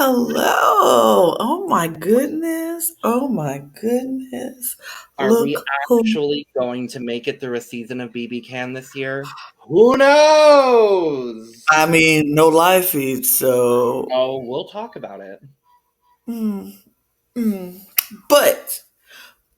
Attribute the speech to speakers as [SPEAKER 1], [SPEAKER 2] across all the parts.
[SPEAKER 1] Hello. Oh my goodness. Oh my goodness.
[SPEAKER 2] Are we
[SPEAKER 1] Look who.
[SPEAKER 2] actually going to make it through a season of BB Can this year? Who knows?
[SPEAKER 1] I mean, no live feed, so.
[SPEAKER 2] Oh, we'll talk about it.
[SPEAKER 1] Mm, mm. But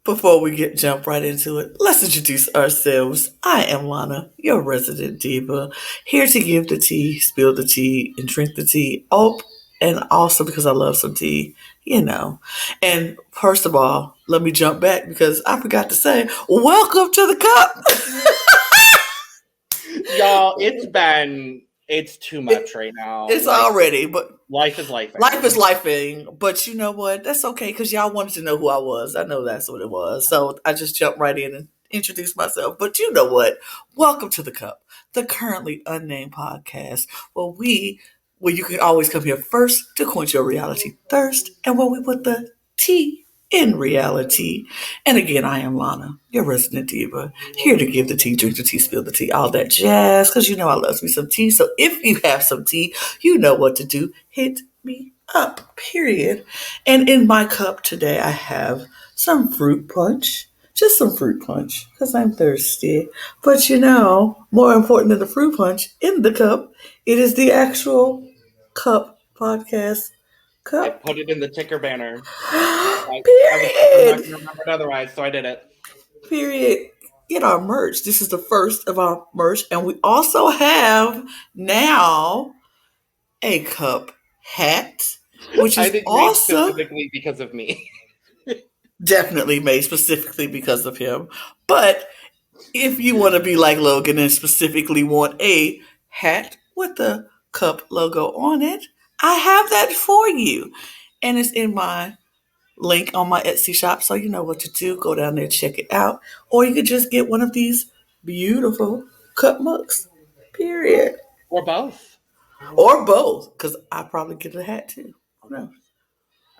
[SPEAKER 1] before we jump right into it, let's introduce ourselves. I am Lana, your resident diva, here to give the tea, spill the tea, and drink the tea. Oh, and also because I love some tea, you know. And first of all, let me jump back because I forgot to say, welcome to the cup.
[SPEAKER 2] Y'all, it's too much right now.
[SPEAKER 1] It's already, but
[SPEAKER 2] life is life.
[SPEAKER 1] Life is lifing, but you know what? That's okay because y'all wanted to know who I was. I know that's what it was. So I just jumped right in and introduced myself. But you know what? Welcome to the Cup, the Currently Unnamed Podcast, where you can always come here first to quench your reality thirst, and where we put the tea in reality. And again, I am Lana, your resident diva, here to give the tea, drink the tea, spill the tea, all that jazz, because you know I love me some tea. So if you have some tea, you know what to do. Hit me up, period. And in my cup today, I have some fruit punch. Just some fruit punch, because I'm thirsty. But you know, more important than the fruit punch in the cup, it is the actual cup podcast cup.
[SPEAKER 2] I put it in the ticker banner.
[SPEAKER 1] Period.
[SPEAKER 2] I'm not going to remember it otherwise, so I did it.
[SPEAKER 1] Period. Get our merch. This is the first of our merch. And we also have now a cup hat, which is awesome.
[SPEAKER 2] Specifically because of me.
[SPEAKER 1] Definitely made specifically because of him. But if you want to be like Logan and specifically want a hat with the cup logo on it, I have that for you. And it's in my link on my Etsy shop, so you know what to do. Go down there, check it out. Or you could just get one of these beautiful cup mugs. Period.
[SPEAKER 2] Or both.
[SPEAKER 1] Or both, because I probably get a hat too. Who knows?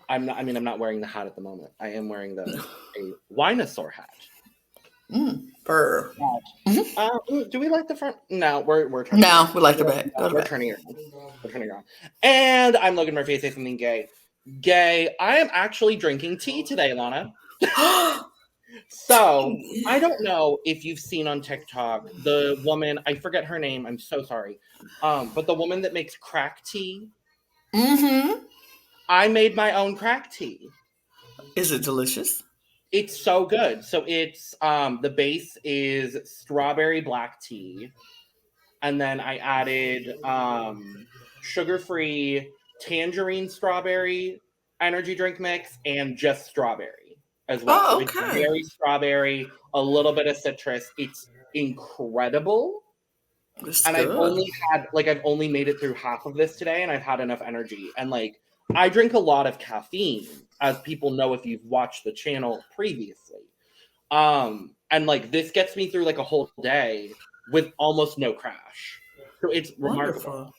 [SPEAKER 2] I'm not wearing the hat at the moment. I am wearing a Winosaur hat.
[SPEAKER 1] Fur.
[SPEAKER 2] Do we like the front? No, we're turning.
[SPEAKER 1] No, we like the back.
[SPEAKER 2] We're turning it on. We're turning it on. And I'm Logan Murphy. Say something gay. Gay. I am actually drinking tea today, Lana. So I don't know if you've seen on TikTok the woman. I forget her name. I'm so sorry. But the woman that makes crack tea.
[SPEAKER 1] Mm-hmm.
[SPEAKER 2] I made my own crack tea.
[SPEAKER 1] Is it delicious?
[SPEAKER 2] It's so good. So it's the base is strawberry black tea, and then I added sugar-free tangerine strawberry energy drink mix and just strawberry as well.
[SPEAKER 1] Oh,
[SPEAKER 2] okay. So it's very strawberry, a little bit of citrus. It's incredible. And I've only made it through half of this today, and I've had enough energy. And I drink a lot of caffeine, as people know if you've watched the channel previously. And this gets me through a whole day with almost no crash. So it's remarkable.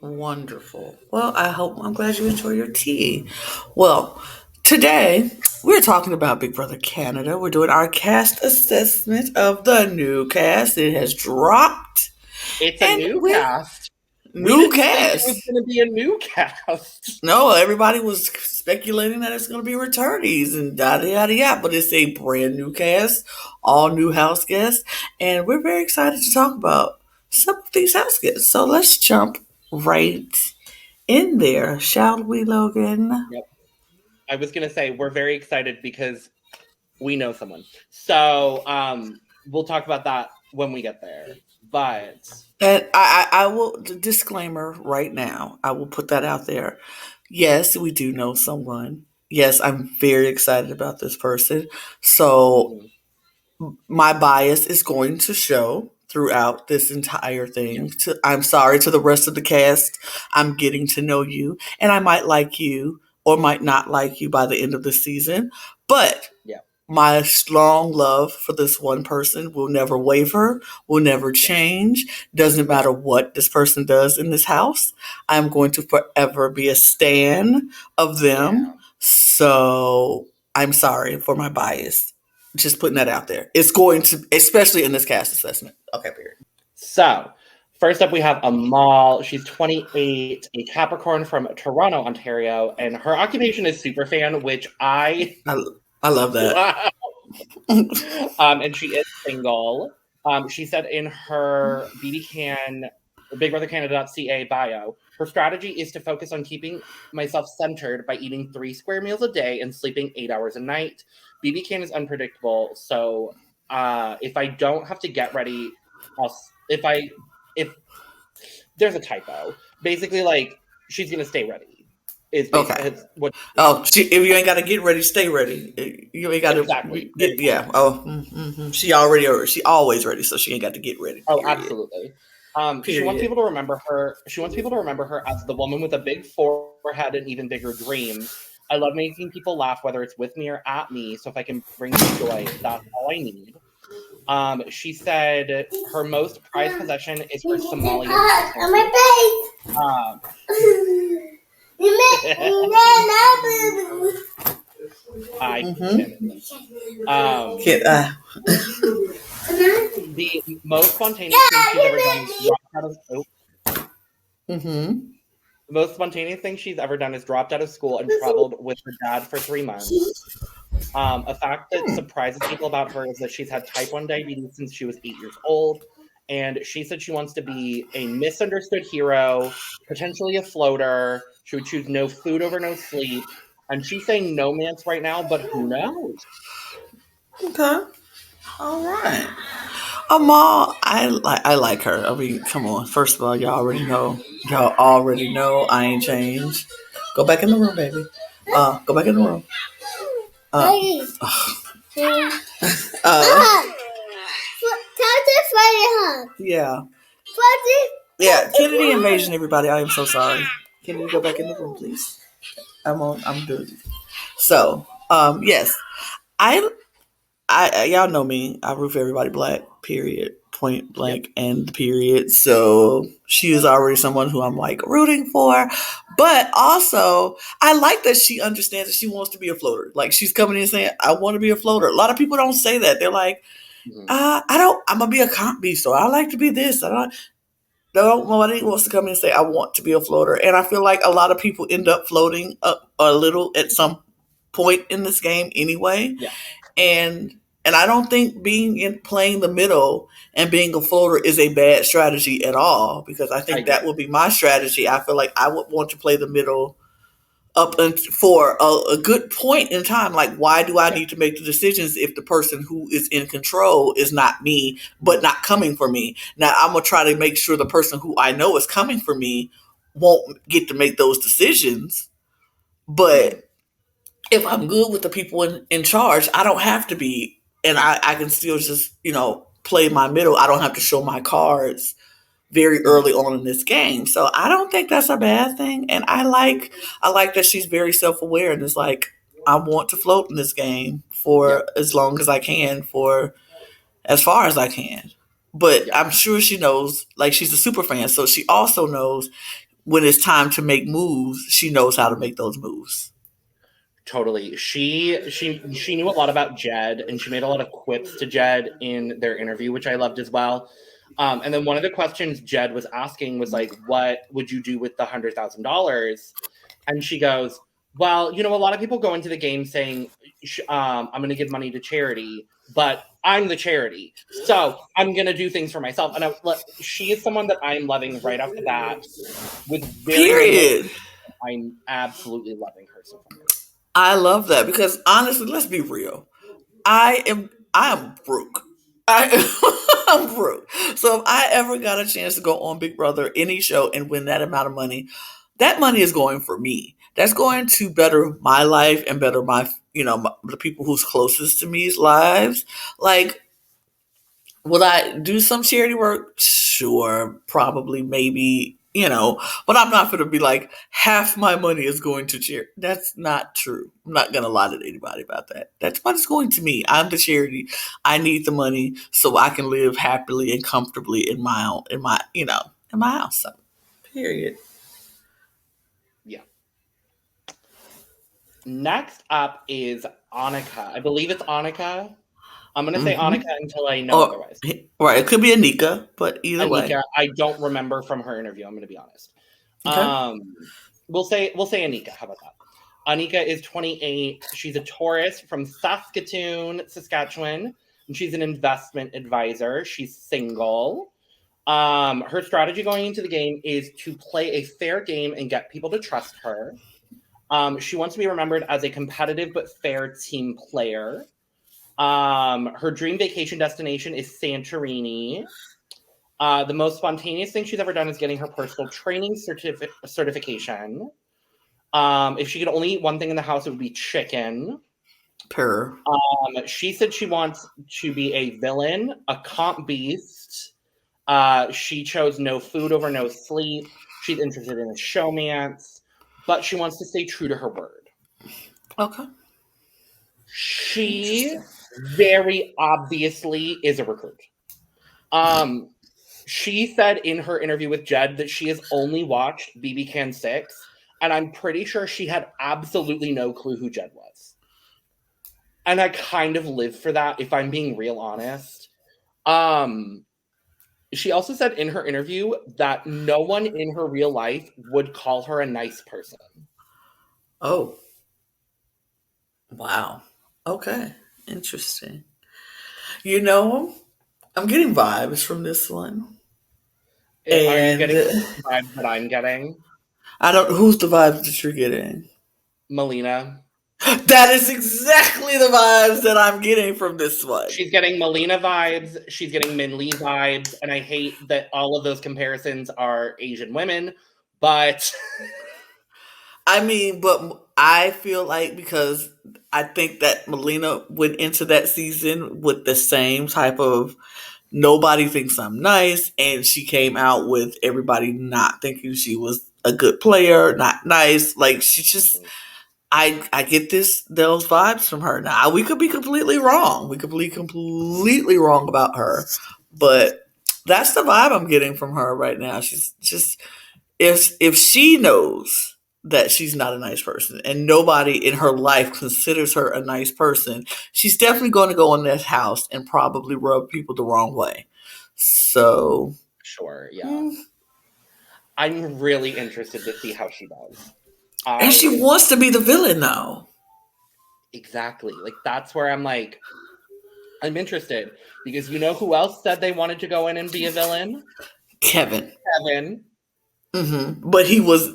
[SPEAKER 1] Wonderful. Well, I'm glad you enjoy your tea. Well, today we're talking about Big Brother Canada. We're doing our cast assessment of the new cast. It has dropped.
[SPEAKER 2] It's a new cast.
[SPEAKER 1] New cast.
[SPEAKER 2] It was going to be a new cast.
[SPEAKER 1] No, everybody was speculating that it's going to be returnees and yada yada yada, but it's a brand new cast, all new house guests, and we're very excited to talk about some of these house guests. So let's jump right in there, shall we, Logan?
[SPEAKER 2] Yep. I was going to say we're very excited because we know someone. So we'll talk about that when we get there. But
[SPEAKER 1] and I will, disclaimer right now, I will put that out there. Yes, we do know someone. Yes, I'm very excited about this person. So my bias is going to show throughout this entire thing. I'm sorry to the rest of the cast. I'm getting to know you, and I might like you or might not like you by the end of the season. But my strong love for this one person will never waver, will never change. Doesn't matter what this person does in this house. I'm going to forever be a stan of them. Yeah. So I'm sorry for my bias. Just putting that out there. It's going to, especially in this cast assessment. Okay, period.
[SPEAKER 2] So First up, we have Amal. She's 28, a Capricorn from Toronto, Ontario, and her occupation is superfan, which I
[SPEAKER 1] love that.
[SPEAKER 2] And she is single. She said in her BigBrotherCanada.ca bio, her strategy is to focus on keeping myself centered by eating 3 square meals a day and sleeping 8 hours a night. BB Can is unpredictable, so if I don't have to get ready, if there's a typo, basically like she's gonna stay ready. Is basically
[SPEAKER 1] Okay.
[SPEAKER 2] what.
[SPEAKER 1] If you ain't got to get ready, stay ready. You ain't got to
[SPEAKER 2] Exactly.
[SPEAKER 1] get She always ready, so she ain't got to get ready.
[SPEAKER 2] Oh, absolutely. She wants people to remember her. She wants people to remember her as the woman with a big forehead and even bigger dreams. I love making people laugh, whether it's with me or at me. So if I can bring you joy, that's all I need. She said her most prized possession is her Somali. On my face. The most spontaneous thing she's ever done is dropped out of The most spontaneous thing she's ever done is dropped out of school and traveled with her dad for 3 months. A fact that surprises people about her is that she's had type 1 diabetes since she was 8 years old. And she said she wants to be a misunderstood hero, potentially a floater. She would choose no food over no sleep. And she's saying no man's right now, but who knows?
[SPEAKER 1] Okay. All right. Amal, I like her. I mean, come on. First of all, y'all already know. I ain't changed. Go back in the room, baby. Go back in the room. Yeah. Yeah. Kennedy invasion, everybody. I am so sorry. Can you go back in the room, please? I'm doing it. So, yes. I y'all know me. I root for everybody black, period. Point blank and period. So she is already someone who I'm like rooting for. But also, I like that she understands that she wants to be a floater. Like she's coming in saying, I want to be a floater. A lot of people don't say that. They're like, I'm gonna be a comp beast, so I like to be this. Nobody wants to come in and say, I want to be a floater. And I feel like a lot of people end up floating up a little at some point in this game anyway.
[SPEAKER 2] Yeah.
[SPEAKER 1] And I don't think playing the middle and being a floater is a bad strategy at all, because I think that would be my strategy. I feel like I would want to play the middle up for a good point in time. Like, why do I need to make the decisions if the person who is in control is not me, but not coming for me? Now, I'm going to try to make sure the person who I know is coming for me won't get to make those decisions. But if I'm good with the people in charge, I don't have to be, and I can still just, play my middle. I don't have to show my cards very early on in this game. So I don't think that's a bad thing. And I like that she's very self-aware and is like, I want to float in this game for as long as I can, for as far as I can. But I'm sure she knows, like, she's a super fan. So she also knows when it's time to make moves, she knows how to make those moves.
[SPEAKER 2] Totally. She knew a lot about Jed, and she made a lot of quips to Jed in their interview, which I loved as well. And then one of the questions Jed was asking was like, what would you do with the $100,000? And she goes, well, a lot of people go into the game saying, I'm going to give money to charity, but I'm the charity. So I'm going to do things for myself. And she is someone that I'm loving right off the bat with
[SPEAKER 1] Period.
[SPEAKER 2] I'm absolutely loving her so far.
[SPEAKER 1] I love that because honestly, let's be real. I am broke. I'm broke. So if I ever got a chance to go on Big Brother, any show, and win that amount of money, that money is going for me. That's going to better my life and better my, the people who's closest to me's lives. Like, will I do some charity work? Sure, probably, maybe, but I'm not going to be like, half my money is going to charity. That's not true. I'm not going to lie to anybody about that. That's money's going to me. I'm the charity. I need the money so I can live happily and comfortably in my house. So, period.
[SPEAKER 2] Yeah. Next up is Anika. I believe it's Anika. I'm going to say Anika until I know otherwise.
[SPEAKER 1] Right. It could be Anika, but either way.
[SPEAKER 2] Anika, I don't remember from her interview. I'm going to be honest. Okay. We'll say Anika. How about that? Anika is 28. She's a Taurus from Saskatoon, Saskatchewan, and she's an investment advisor. She's single. Her strategy going into the game is to play a fair game and get people to trust her. She wants to be remembered as a competitive but fair team player. Her dream vacation destination is Santorini. The most spontaneous thing she's ever done is getting her personal training certification. If she could only eat one thing in the house, it would be chicken.
[SPEAKER 1] Purr.
[SPEAKER 2] She said she wants to be a villain, a comp beast. She chose no food over no sleep. She's interested in a showmance, but she wants to stay true to her word.
[SPEAKER 1] Okay.
[SPEAKER 2] She very obviously is a recruit. She said in her interview with Jed that she has only watched BB Can 6, and I'm pretty sure she had absolutely no clue who Jed was. And I kind of live for that, if I'm being real honest. She also said in her interview that no one in her real life would call her a nice person.
[SPEAKER 1] Oh. Wow. Okay. Interesting. You know, I'm getting vibes from this one.
[SPEAKER 2] Are you getting the vibes that I'm getting?
[SPEAKER 1] Who's the vibes that you're getting?
[SPEAKER 2] Melina.
[SPEAKER 1] That is exactly the vibes that I'm getting from this one.
[SPEAKER 2] She's getting Melina vibes. She's getting Min Lee vibes. And I hate that all of those comparisons are Asian women. But
[SPEAKER 1] I mean, but I feel like because I think that Melina went into that season with the same type of nobody thinks I'm nice. And she came out with everybody not thinking she was a good player, not nice. Like she just... I get those vibes from her. Now we could be completely wrong. We could be completely wrong about her, but that's the vibe I'm getting from her right now. She's just if she knows that she's not a nice person and nobody in her life considers her a nice person, she's definitely going to go in that house and probably rub people the wrong way. So
[SPEAKER 2] sure, yeah. I'm really interested to see how she does.
[SPEAKER 1] And she wants to be the villain, though.
[SPEAKER 2] Exactly. Like, that's where I'm like, I'm interested. Because you know who else said they wanted to go in and be a villain?
[SPEAKER 1] Kevin.
[SPEAKER 2] Mm-hmm.
[SPEAKER 1] But he was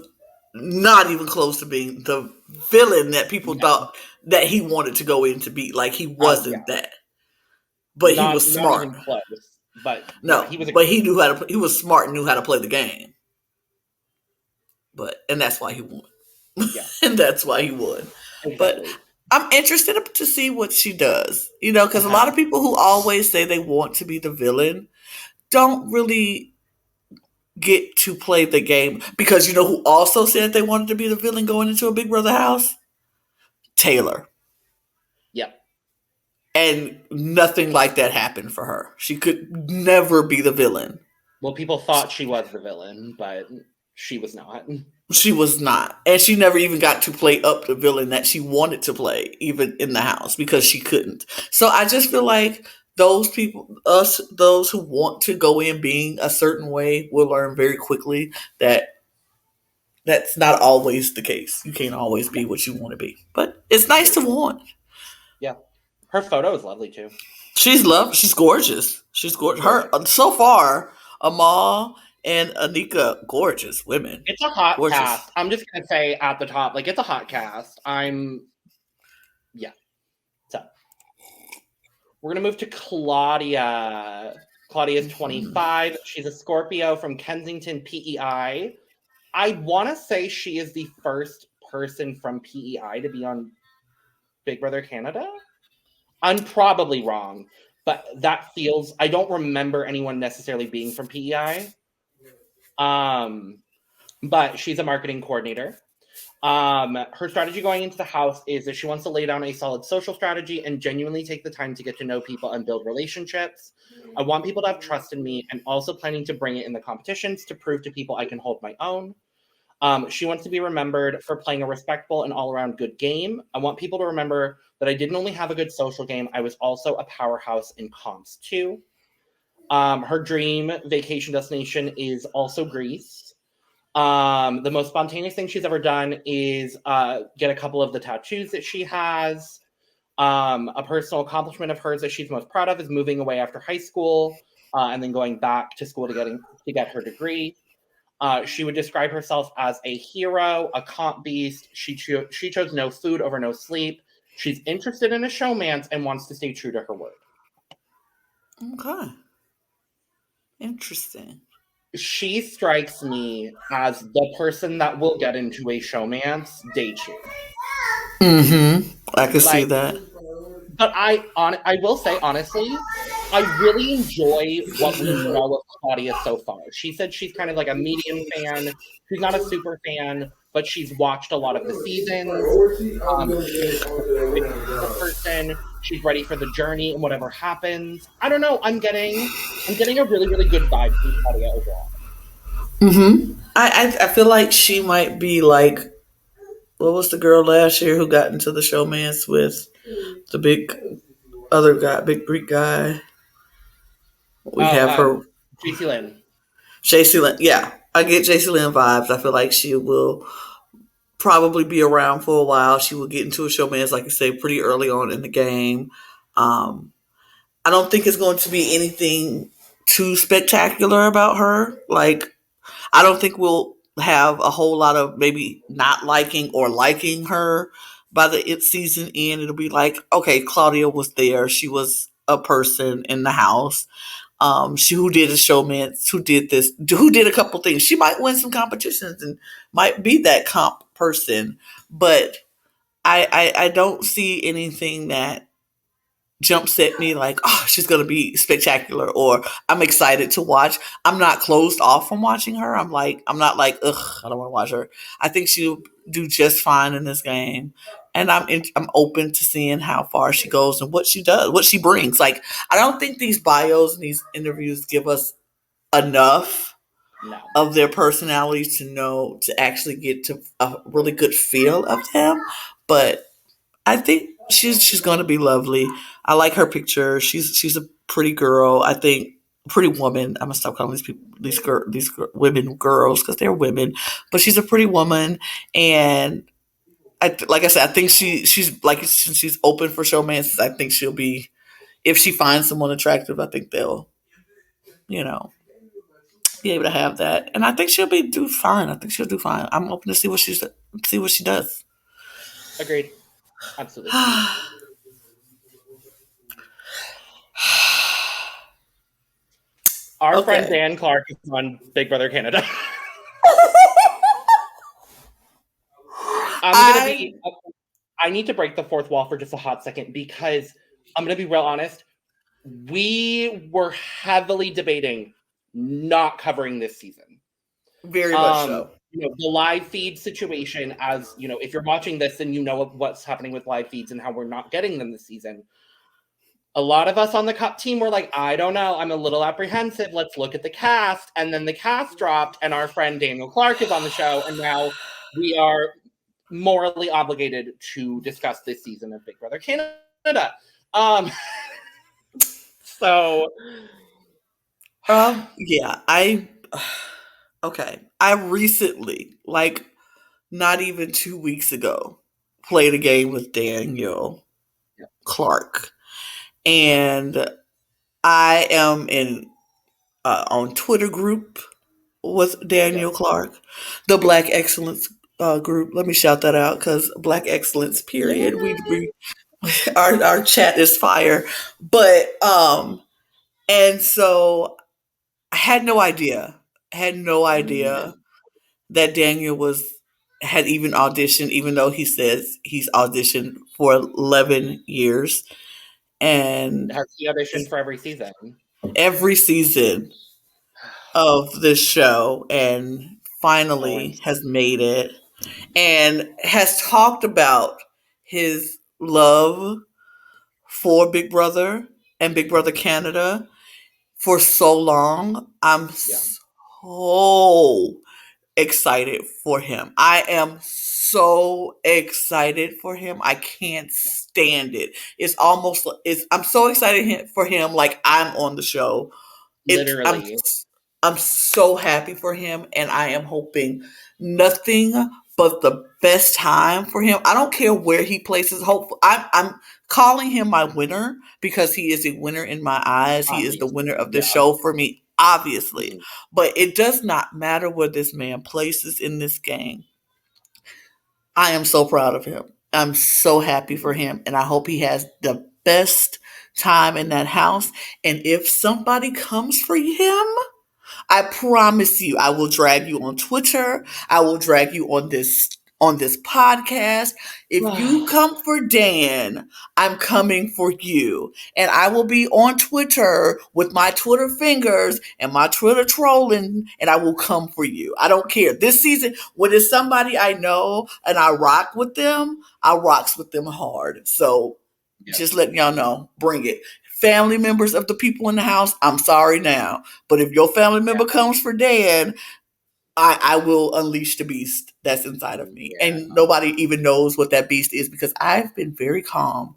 [SPEAKER 1] not even close to being the villain that people thought that he wanted to go in to be. Like, he wasn't that. But he was smart.
[SPEAKER 2] Not even close. But
[SPEAKER 1] no, he knew how to. He was smart and knew how to play the game. And that's why he won. Yeah. And that's why he won. Exactly. But I'm interested to see what she does. You know, because a lot of people who always say they want to be the villain don't really get to play the game. Because you know who also said they wanted to be the villain going into a Big Brother house? Taylor.
[SPEAKER 2] Yep.
[SPEAKER 1] And nothing like that happened for her. She could never be the villain.
[SPEAKER 2] Well, people thought she was the villain, but she was not.
[SPEAKER 1] She was not. And she never even got to play up the villain that she wanted to play, even in the house, because she couldn't. So I just feel like those people, those who want to go in being a certain way will learn very quickly that that's not always the case. You can't always be what you want to be. But it's nice to want.
[SPEAKER 2] Yeah. Her photo is lovely, too.
[SPEAKER 1] She's gorgeous. She's gorgeous. Her, so far, Amal and Anika, gorgeous women.
[SPEAKER 2] It's a hot cast. I'm just going to say at the top, like, it's a hot cast. Yeah. So, we're going to move to Claudia. Claudia is 25. She's a Scorpio from Kensington, PEI. I want to say she is the first person from PEI to be on Big Brother Canada. I'm probably wrong, but that feels... I don't remember anyone necessarily being from PEI. But she's a marketing coordinator. Her strategy going into the house is that she wants to lay down a solid social strategy and genuinely take the time to get to know people and build relationships. I want people to have trust in me and also planning to bring it in the competitions to prove to people I can hold my own. She wants to be remembered for playing a respectable and all-around good game. I want people to remember that I didn't only have a good social game, I was also a powerhouse in comms too. Her dream vacation destination is also Greece. The most spontaneous thing she's ever done is get a couple of the tattoos that she has. A personal accomplishment of hers that she's most proud of is moving away after high school and then going back to school to get her degree. She would describe herself as a hero, a comp beast. She chose no food over no sleep. She's interested in a showmance and wants to stay true to her word.
[SPEAKER 1] Okay. Interesting.
[SPEAKER 2] She strikes me as the person that will get into a showmance day two.
[SPEAKER 1] Mm-hmm. I can see that.
[SPEAKER 2] But I will say, honestly, I really enjoy what we know of Claudia so far. She said she's kind of like a medium fan. She's not a super fan, but she's watched a lot of the seasons. She's a person. She's ready for the journey and whatever happens. I don't know. I'm getting a really, really good vibe from Claudia overall.
[SPEAKER 1] Mm-hmm. I feel like she might be like, what was the girl last year who got into the showmance with the big other guy, big Greek guy? We have her.
[SPEAKER 2] JC Lynn.
[SPEAKER 1] JC Lynn. Yeah, I get JC Lynn vibes. I feel like she will probably be around for a while. She will get into a showmance, like you say, pretty early on in the game. I don't think it's going to be anything too spectacular about her. Like, I don't think we'll have a whole lot of maybe not liking or liking her by the season end. It'll be like, okay, Claudia was there. She was a person in the house. She who did a showmance, who did this, who did a couple things. She might win some competitions and might be that comp person, but I don't see anything that jumps at me like, oh, she's going to be spectacular, or I'm excited to watch. I'm not closed off from watching her. I'm not like, ugh, I don't want to watch her. I think she'll do just fine in this game. And I'm open to seeing how far she goes and what she does, what she brings. Like, I don't think these bios and these interviews give us enough of their personalities to actually get to a really good feel of them. But I think she's going to be lovely. I like her picture. She's a pretty girl. I think pretty woman. I'm gonna stop calling these people these women girls because they're women. But she's a pretty woman, and like I said, I think she's like, since she's open for showmances. I think she'll be, if she finds someone attractive, I think they'll, be able to have that, and I think she'll do fine. I think she'll do fine. I'm open to see what she does.
[SPEAKER 2] Agreed. Absolutely. Our friend Dan Clarke is on Big Brother Canada. I need to break the fourth wall for just a hot second, because I'm going to be real honest. We were heavily debating not covering this season.
[SPEAKER 1] Very much so.
[SPEAKER 2] The live feed situation, as if you're watching this, then you know what's happening with live feeds and how we're not getting them this season. A lot of us on the Cup team were like, I don't know, I'm a little apprehensive. Let's look at the cast. And then the cast dropped, and our friend Daniel Clarke is on the show, and now we are morally obligated to discuss this season of Big Brother Canada.
[SPEAKER 1] Yeah, I recently, like not even 2 weeks ago, played a game with Daniel Clarke, and I am in on Twitter group with Daniel Clarke, the Black Excellence group. Let me shout that out, because Black Excellence, period. We our chat is fire, but and so I had no idea that Daniel had even auditioned, even though he says he's auditioned for 11 years. And
[SPEAKER 2] has he auditioned for every season?
[SPEAKER 1] Every season of this show, and finally has made it, and has talked about his love for Big Brother and Big Brother Canada for so long. I'm so excited for him. I am so excited for him. I can't stand it. I'm so excited for him like I'm on the show.
[SPEAKER 2] Literally.
[SPEAKER 1] I'm so happy for him, and I am hoping nothing but the best time for him. I don't care where he places. Hope I'm calling him my winner because he is a winner in my eyes. He is the winner of the show for me, obviously. Mm-hmm. But it does not matter where this man places in this game. I am so proud of him. I'm so happy for him, and I hope he has the best time in that house. And if somebody comes for him, I promise you, I will drag you on Twitter. I will drag you on this podcast. If you come for Dan, I'm coming for you. And I will be on Twitter with my Twitter fingers and my Twitter trolling, and I will come for you. I don't care. This season, when it's somebody I know and I rock with them, I rocks with them hard. So just letting y'all know, bring it. Family members of the people in the house, I'm sorry now. But if your family member comes for Dan, I will unleash the beast that's inside of me. And nobody even knows what that beast is because I've been very calm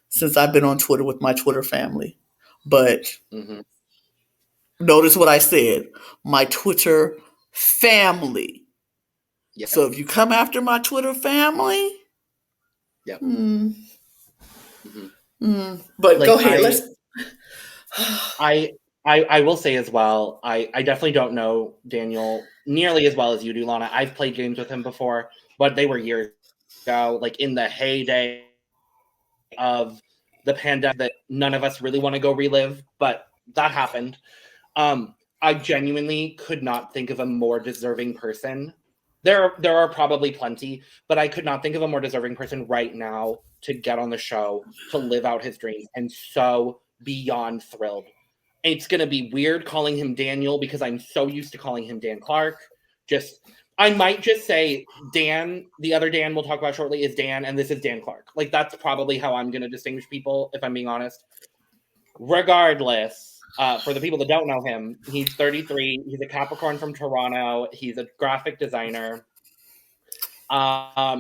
[SPEAKER 1] since I've been on Twitter with my Twitter family. But notice what I said, my Twitter family. Yep. So if you come after my Twitter family, but like, go ahead.
[SPEAKER 2] I will say as well, I definitely don't know Daniel nearly as well as you do, Lana. I've played games with him before, but they were years ago, like in the heyday of the pandemic that none of us really want to go relive, but that happened. I genuinely could not think of a more deserving person. There are probably plenty, but I could not think of a more deserving person right now to get on the show, to live out his dreams, and so beyond thrilled. It's going to be weird calling him Daniel because I'm so used to calling him Dan Clarke. I might just say Dan, the other Dan we'll talk about shortly is Dan, and this is Dan Clarke. Like, that's probably how I'm going to distinguish people, if I'm being honest. Regardless, for the people that don't know him, he's 33. He's a Capricorn from Toronto. He's a graphic designer.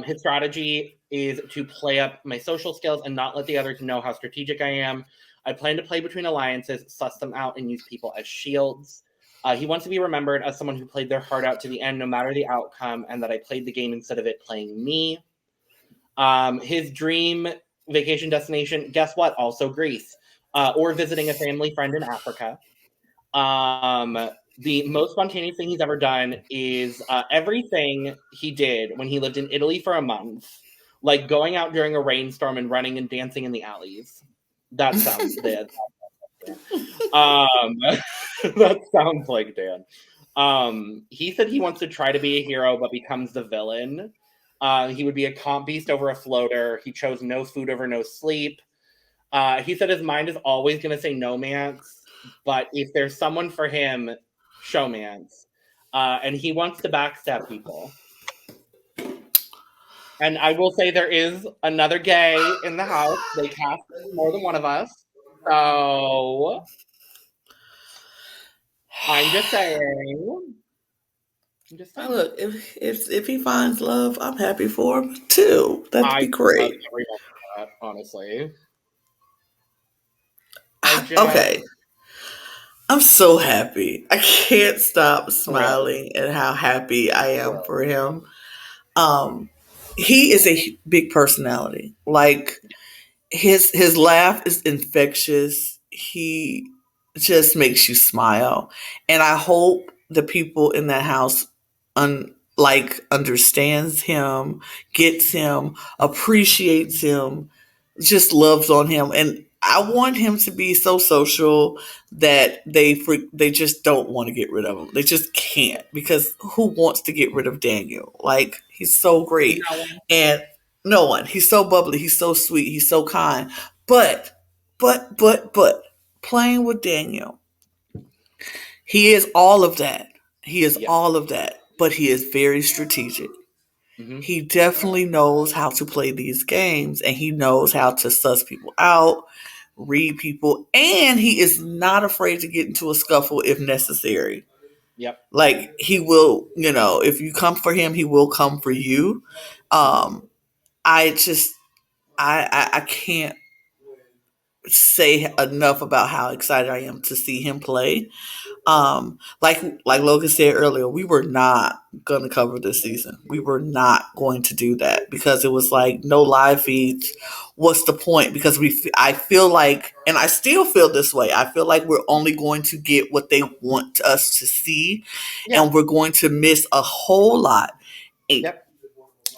[SPEAKER 2] His strategy is to play up my social skills and not let the others know how strategic I am. I plan to play between alliances, suss them out, and use people as shields. He wants to be remembered as someone who played their heart out to the end, no matter the outcome, and that I played the game instead of it playing me. His dream vacation destination, guess what? Also Greece, or visiting a family friend in Africa. The most spontaneous thing he's ever done is everything he did when he lived in Italy for a month, like going out during a rainstorm and running and dancing in the alleys. That sounds Dan. That sounds like Dan. He said he wants to try to be a hero, but becomes the villain. He would be a comp beast over a floater. He chose no food over no sleep. He said his mind is always going to say no-mance, but if there's someone for him, showmance. And he wants to backstab people. And I will say there is another gay in the house. They cast more than one of us. So I'm just saying.
[SPEAKER 1] Look, if he finds love, I'm happy for him too. That'd be great.
[SPEAKER 2] That, honestly.
[SPEAKER 1] Okay. I'm so happy. I can't stop smiling at how happy I am for him. He is a big personality. Like his laugh is infectious. He just makes you smile. And I hope the people in that house understands him, gets him, appreciates him, just loves on him. And I want him to be so social that they just don't want to get rid of him. They just can't, because who wants to get rid of Daniel? Like, he's so great. And no one. He's so bubbly. He's so sweet. He's so kind. But playing with Daniel, he is all of that. He is all of that. But he is very strategic. Mm-hmm. He definitely knows how to play these games, and he knows how to suss people out, read people, and he is not afraid to get into a scuffle if necessary.
[SPEAKER 2] Yep.
[SPEAKER 1] Like, he will, if you come for him, he will come for you. I just, I can't say enough about how excited I am to see him play. Like Logan said earlier, we were not going to cover this season. We were not going to do that because it was like no live feeds. What's the point? Because I feel like, and I still feel this way. I feel like we're only going to get what they want us to see, and we're going to miss a whole lot.
[SPEAKER 2] Yep.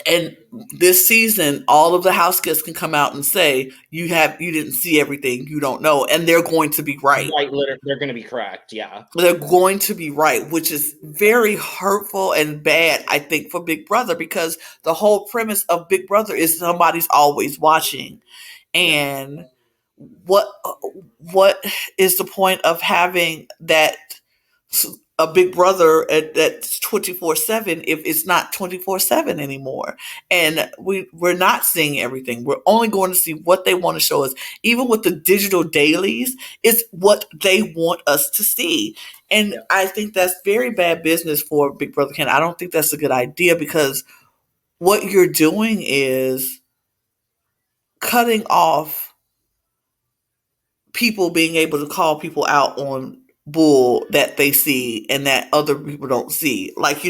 [SPEAKER 1] And this season, all of the house guests can come out and say, you didn't see everything, you don't know. And they're going to be right.
[SPEAKER 2] Right, they're going to be correct, yeah.
[SPEAKER 1] They're going to be right, which is very hurtful and bad, I think, for Big Brother, because the whole premise of Big Brother is somebody's always watching. And what is the point of having that a Big Brother that's 24/7 if it's not 24/7 anymore? And we're not seeing everything. We're only going to see what they want to show us. Even with the digital dailies, it's what they want us to see. And I think that's very bad business for Big Brother Canada. I don't think that's a good idea, because what you're doing is cutting off people being able to call people out on bull that they see and that other people don't see. Like,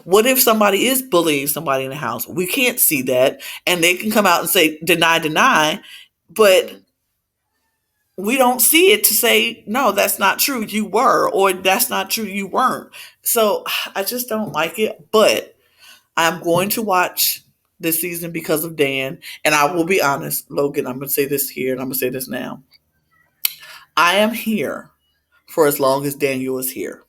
[SPEAKER 1] what if somebody is bullying somebody in the house? We can't see that, and they can come out and say deny, but we don't see it to say, no, that's not true, you were, or that's not true, you weren't. So I just don't like it, but I'm going to watch this season because of Dan. And I will be honest, Logan, I'm going to say this here and I'm going to say this now. I am here for as long as Daniel is here.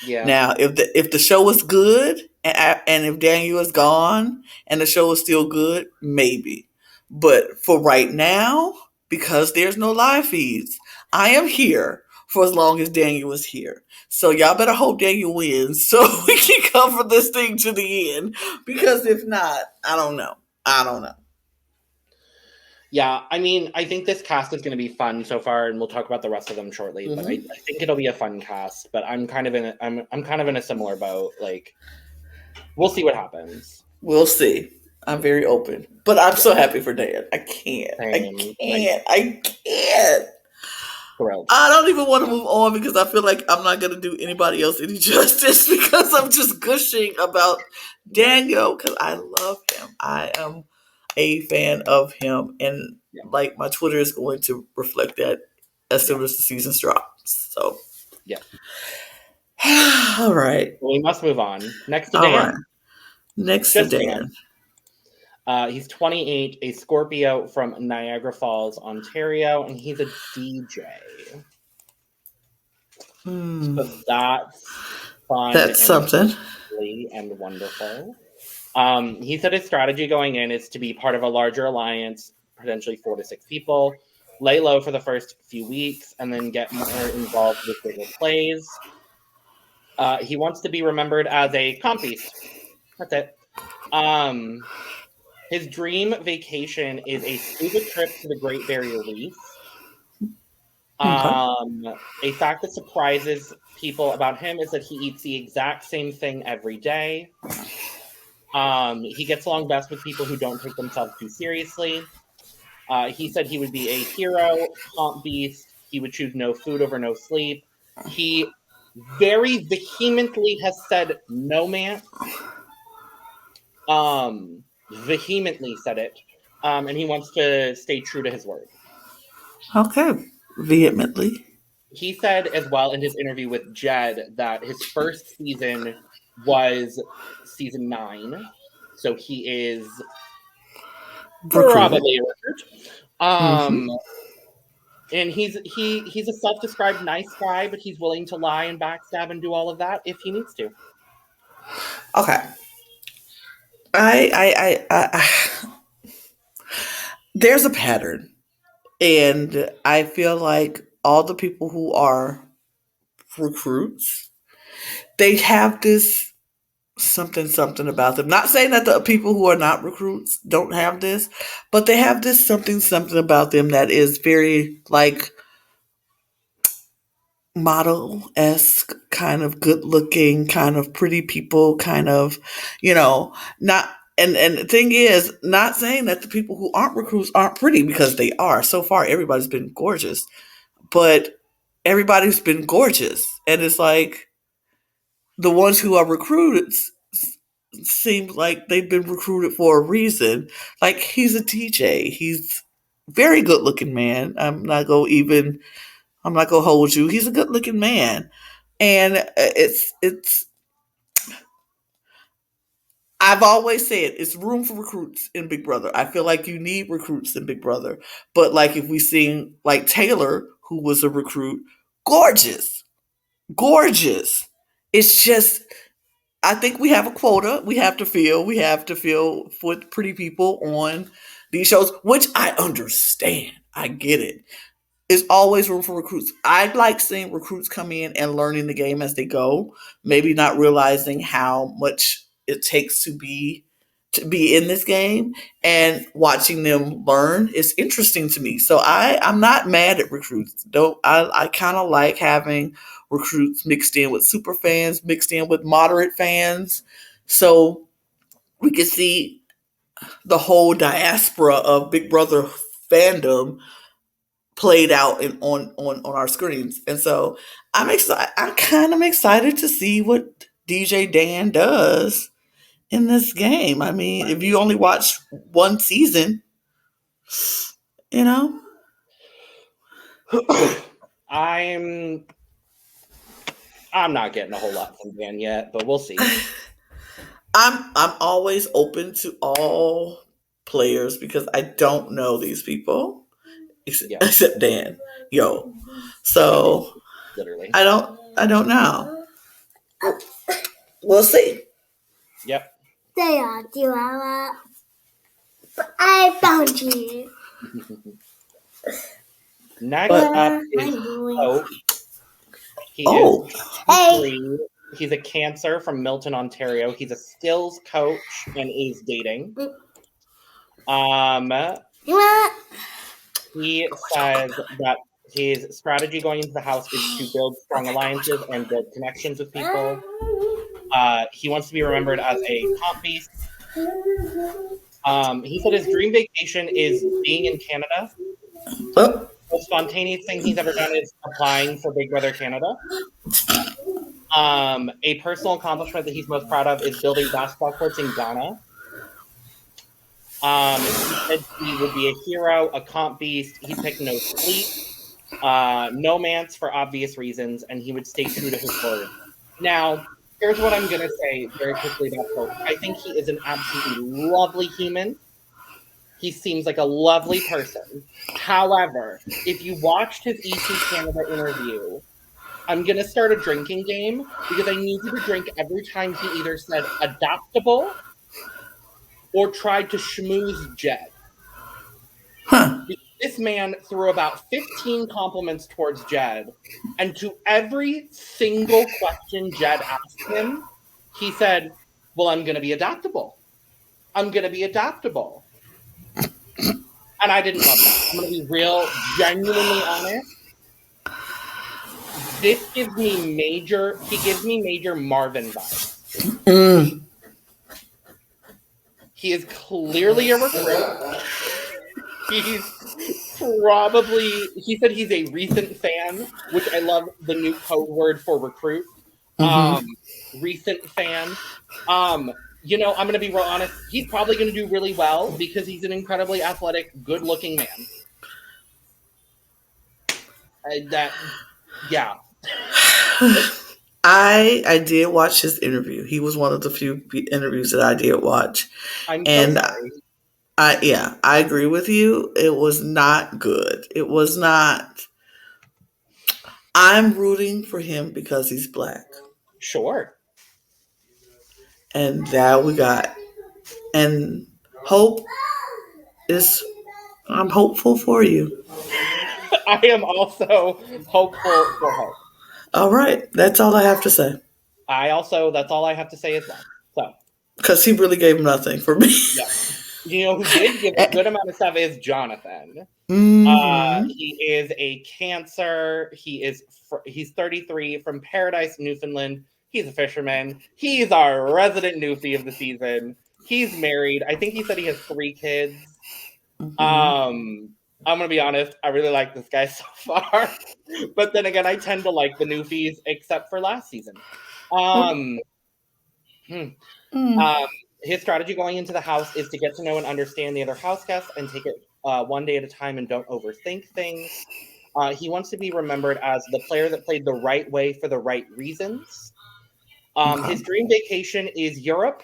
[SPEAKER 2] Yeah.
[SPEAKER 1] Now, if the show is good and if Daniel is gone and the show is still good, maybe. But for right now, because there's no live feeds, I am here for as long as Daniel is here. So y'all better hope Daniel wins so we can cover this thing to the end. Because if not, I don't know.
[SPEAKER 2] Yeah, I mean, I think this cast is going to be fun so far, and we'll talk about the rest of them shortly. Mm-hmm. But I think it'll be a fun cast. But I'm kind of in a similar boat. Like, we'll see what happens.
[SPEAKER 1] We'll see. I'm very open, but I'm so happy for Dan. I can't. Thrilled. I don't even want to move on because I feel like I'm not going to do anybody else any justice because I'm just gushing about Daniel because I love him. I am a fan of him, and like my Twitter is going to reflect that as soon as the season drops. So, all right.
[SPEAKER 2] Well, we must move on. Next to Dan.
[SPEAKER 1] Right. Next to Dan.
[SPEAKER 2] He's 28, a Scorpio from Niagara Falls, Ontario, and he's a DJ. So that's fun.
[SPEAKER 1] That's something.
[SPEAKER 2] And wonderful. He said his strategy going in is to be part of a larger alliance, potentially 4 to 6 people, lay low for the first few weeks, and then get more involved with bigger plays. He wants to be remembered as a comp beast. That's it. His dream vacation is a scuba trip to the Great Barrier Reef. A fact that surprises people about him is that he eats the exact same thing every day. He gets along best with people who don't take themselves too seriously. He said he would be a hero, comp beast. He would choose no food over no sleep. He very vehemently has said no, man. Vehemently said it. And he wants to stay true to his word.
[SPEAKER 1] Okay. Vehemently.
[SPEAKER 2] He said as well in his interview with Jed that his first season was season 9. So he is probably a recruit. And he's a self-described nice guy, but he's willing to lie and backstab and do all of that if he needs to.
[SPEAKER 1] Okay. I there's a pattern, and I feel like all the people who are recruits, they have this something about them. Not saying that the people who are not recruits don't have this, but they have this something about them that is very like model-esque, kind of good-looking, kind of pretty people, kind of, not. And the thing is, not saying that the people who aren't recruits aren't pretty, because they are. So far, everybody's been gorgeous, but everybody's been gorgeous, and it's like the ones who are recruited seems like they've been recruited for a reason. Like, he's a DJ. He's very good looking man. I'm not gonna hold you. He's a good looking man. And it's I've always said it's room for recruits in Big Brother. I feel like you need recruits in Big Brother. But like, if we seen like Taylor, who was a recruit, gorgeous. Gorgeous. It's just, I think we have a quota we have to fill. We have to fill with pretty people on these shows, which I understand. I get it. It's always room for recruits. I like seeing recruits come in and learning the game as they go, maybe not realizing how much it takes to be in this game, and watching them learn is interesting to me. So I'm not mad at recruits. Don't I kind of like having recruits mixed in with super fans, mixed in with moderate fans, so we can see the whole diaspora of Big Brother fandom played out on our screens. And so I'm excited. I'm kind of excited to see what DJ Dan does in this game. I mean, if you only watch one season, you know.
[SPEAKER 2] I'm not getting a whole lot from Dan yet, but we'll see.
[SPEAKER 1] I'm always open to all players because I don't know these people except Dan. So
[SPEAKER 2] literally,
[SPEAKER 1] I don't know. We'll see.
[SPEAKER 2] Yep.
[SPEAKER 3] I found you.
[SPEAKER 2] Next up is Hope. He's a Cancer from Milton, Ontario. He's a skills coach and is dating. He says that his strategy going into the house is to build strong alliances and build connections with people. He wants to be remembered as a comp beast. He said his dream vacation is being in Canada. The most spontaneous thing he's ever done is applying for Big Brother Canada. A personal accomplishment that he's most proud of is building basketball courts in Ghana. He said he would be a hero, a comp beast. He picked no sleep, no mance for obvious reasons, and he would stay true to his word. Now, here's what I'm going to say very quickly about Hope. I think he is an absolutely lovely human. He seems like a lovely person. However, if you watched his EC Canada interview, I'm going to start a drinking game because I need you to drink every time he either said adoptable or tried to schmooze Jed. This man threw about 15 compliments towards Jed, and to every single question Jed asked him, he said, well, I'm going to be adoptable. I'm going to be adoptable. And I didn't love that. I'm going to be real, genuinely honest. He gives me major Marvin vibes. He is clearly a recruit. He said he's a recent fan, which I love the new code word for recruit. Recent fan. I'm going to be real honest. He's probably going to do really well because he's an incredibly athletic, good-looking man. Yeah.
[SPEAKER 1] I did watch his interview. He was one of the few interviews that I did watch.
[SPEAKER 2] I'm so sorry.
[SPEAKER 1] I agree with you. It was not good. It was not. I'm rooting for him because he's Black.
[SPEAKER 2] Sure.
[SPEAKER 1] And that we got. And Hope I'm hopeful for you.
[SPEAKER 2] I am also hopeful for Hope.
[SPEAKER 1] All right. That's all I have to say.
[SPEAKER 2] That's all I have to say as well. So.
[SPEAKER 1] Because he really gave nothing for me.
[SPEAKER 2] Yeah. You know who did give a good amount of stuff is Jonathan.
[SPEAKER 1] Mm-hmm.
[SPEAKER 2] He is a Cancer. He's 33 from Paradise, Newfoundland. He's a fisherman. He's our resident newfie of the season. He's married. I think he said he has 3 kids. I'm gonna be honest. I really like this guy so far, but then again, I tend to like the newfies, except for last season. His strategy going into the house is to get to know and understand the other house guests and take it one day at a time and don't overthink things. He wants to be remembered as the player that played the right way for the right reasons. His dream vacation is Europe,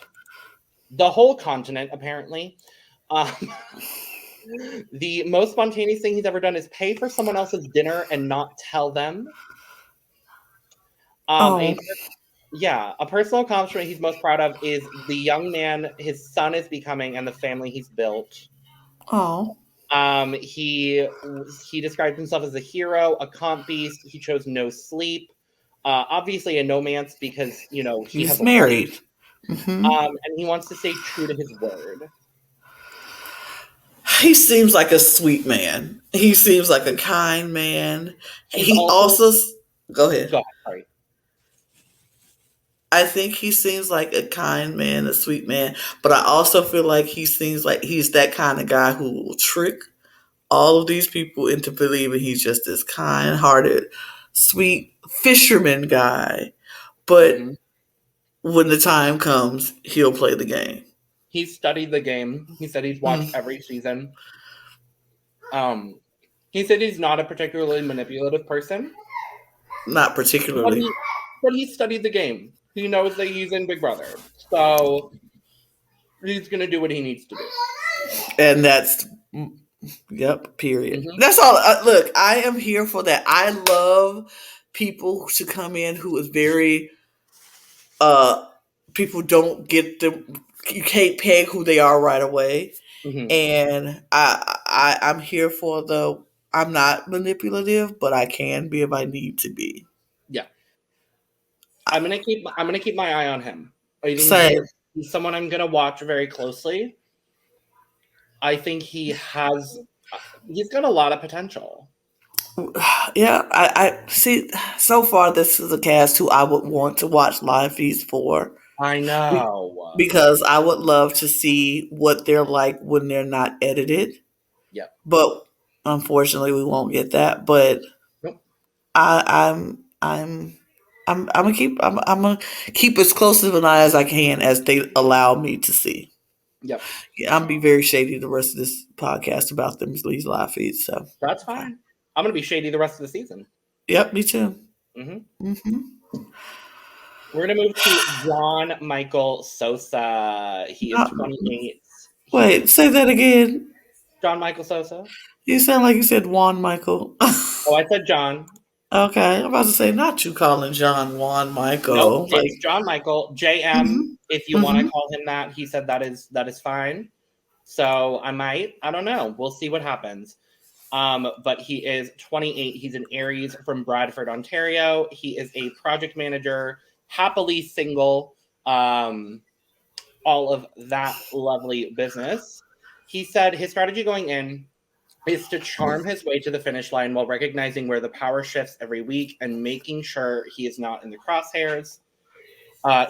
[SPEAKER 2] the whole continent, apparently. The most spontaneous thing he's ever done is pay for someone else's dinner and not tell them. A personal accomplishment he's most proud of is the young man his son is becoming and the family he's built. He described himself as a hero, a comp beast. He chose no sleep. Obviously a no-man's because, you know,
[SPEAKER 1] he's married.
[SPEAKER 2] And he wants to stay true to his word.
[SPEAKER 1] He seems like a sweet man. He seems like a kind man. He also go ahead.
[SPEAKER 2] Sorry.
[SPEAKER 1] I think he seems like a kind man, a sweet man, but I also feel like he seems like he's that kind of guy who will trick all of these people into believing he's just this kind-hearted, sweet fisherman guy. But when the time comes, he'll play the game.
[SPEAKER 2] He's studied the game. He said he's watched every season. He said he's not a particularly manipulative person.
[SPEAKER 1] Not particularly.
[SPEAKER 2] But he studied the game. He knows that he's in Big Brother. So he's going to do what he needs to do.
[SPEAKER 1] And that's, period. That's all. Look, I am here for that. I love people to come in who is very, people don't get them, you can't peg who they are right away. And I'm here for I'm not manipulative, but I can be if I need to be.
[SPEAKER 2] Yeah. I'm gonna keep my eye on him. He's someone I'm gonna watch very closely. I think he's got a lot of potential.
[SPEAKER 1] Yeah, I see. So far, this is a cast who I would want to watch live feeds for.
[SPEAKER 2] I know.
[SPEAKER 1] Because I would love to see what they're like when they're not edited.
[SPEAKER 2] Yeah.
[SPEAKER 1] But unfortunately, we won't get that. But I'm gonna keep as close of an eye as I can as they allow me to see.
[SPEAKER 2] Yep.
[SPEAKER 1] Yeah, I'm gonna be very shady the rest of this podcast about these live feeds. So
[SPEAKER 2] that's fine. I'm gonna be shady the rest of the season.
[SPEAKER 1] Yep, me too.
[SPEAKER 2] We're gonna move to John Michael Sosa. He is 28.
[SPEAKER 1] Wait, say that again.
[SPEAKER 2] John Michael Sosa.
[SPEAKER 1] You sound like you said Juan Michael.
[SPEAKER 2] Oh, I said John.
[SPEAKER 1] Okay, I'm about to say not you calling John Juan Michael.
[SPEAKER 2] Nope, it's John Michael. JM, if you want to call him that, he said that is fine. So I don't know. We'll see what happens. But he is 28. He's an Aries from Bradford, Ontario. He is a project manager, happily single, all of that lovely business. He said his strategy going in is to charm his way to the finish line while recognizing where the power shifts every week and making sure he is not in the crosshairs.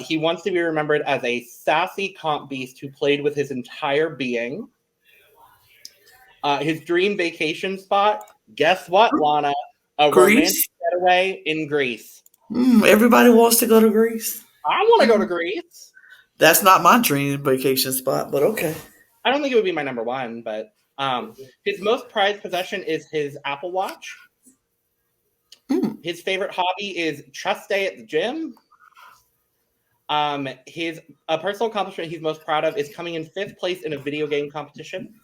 [SPEAKER 2] He wants to be remembered as a sassy comp beast who played with his entire being. His dream vacation spot, guess what, Lana? A romantic getaway in Greece.
[SPEAKER 1] Everybody wants to go to Greece.
[SPEAKER 2] I want to go to Greece.
[SPEAKER 1] That's not my dream vacation spot, but okay.
[SPEAKER 2] I don't think it would be my number one, but his most prized possession is his Apple Watch. His favorite hobby is chest day at the gym. His personal accomplishment he's most proud of is coming in 5th place in a video game competition.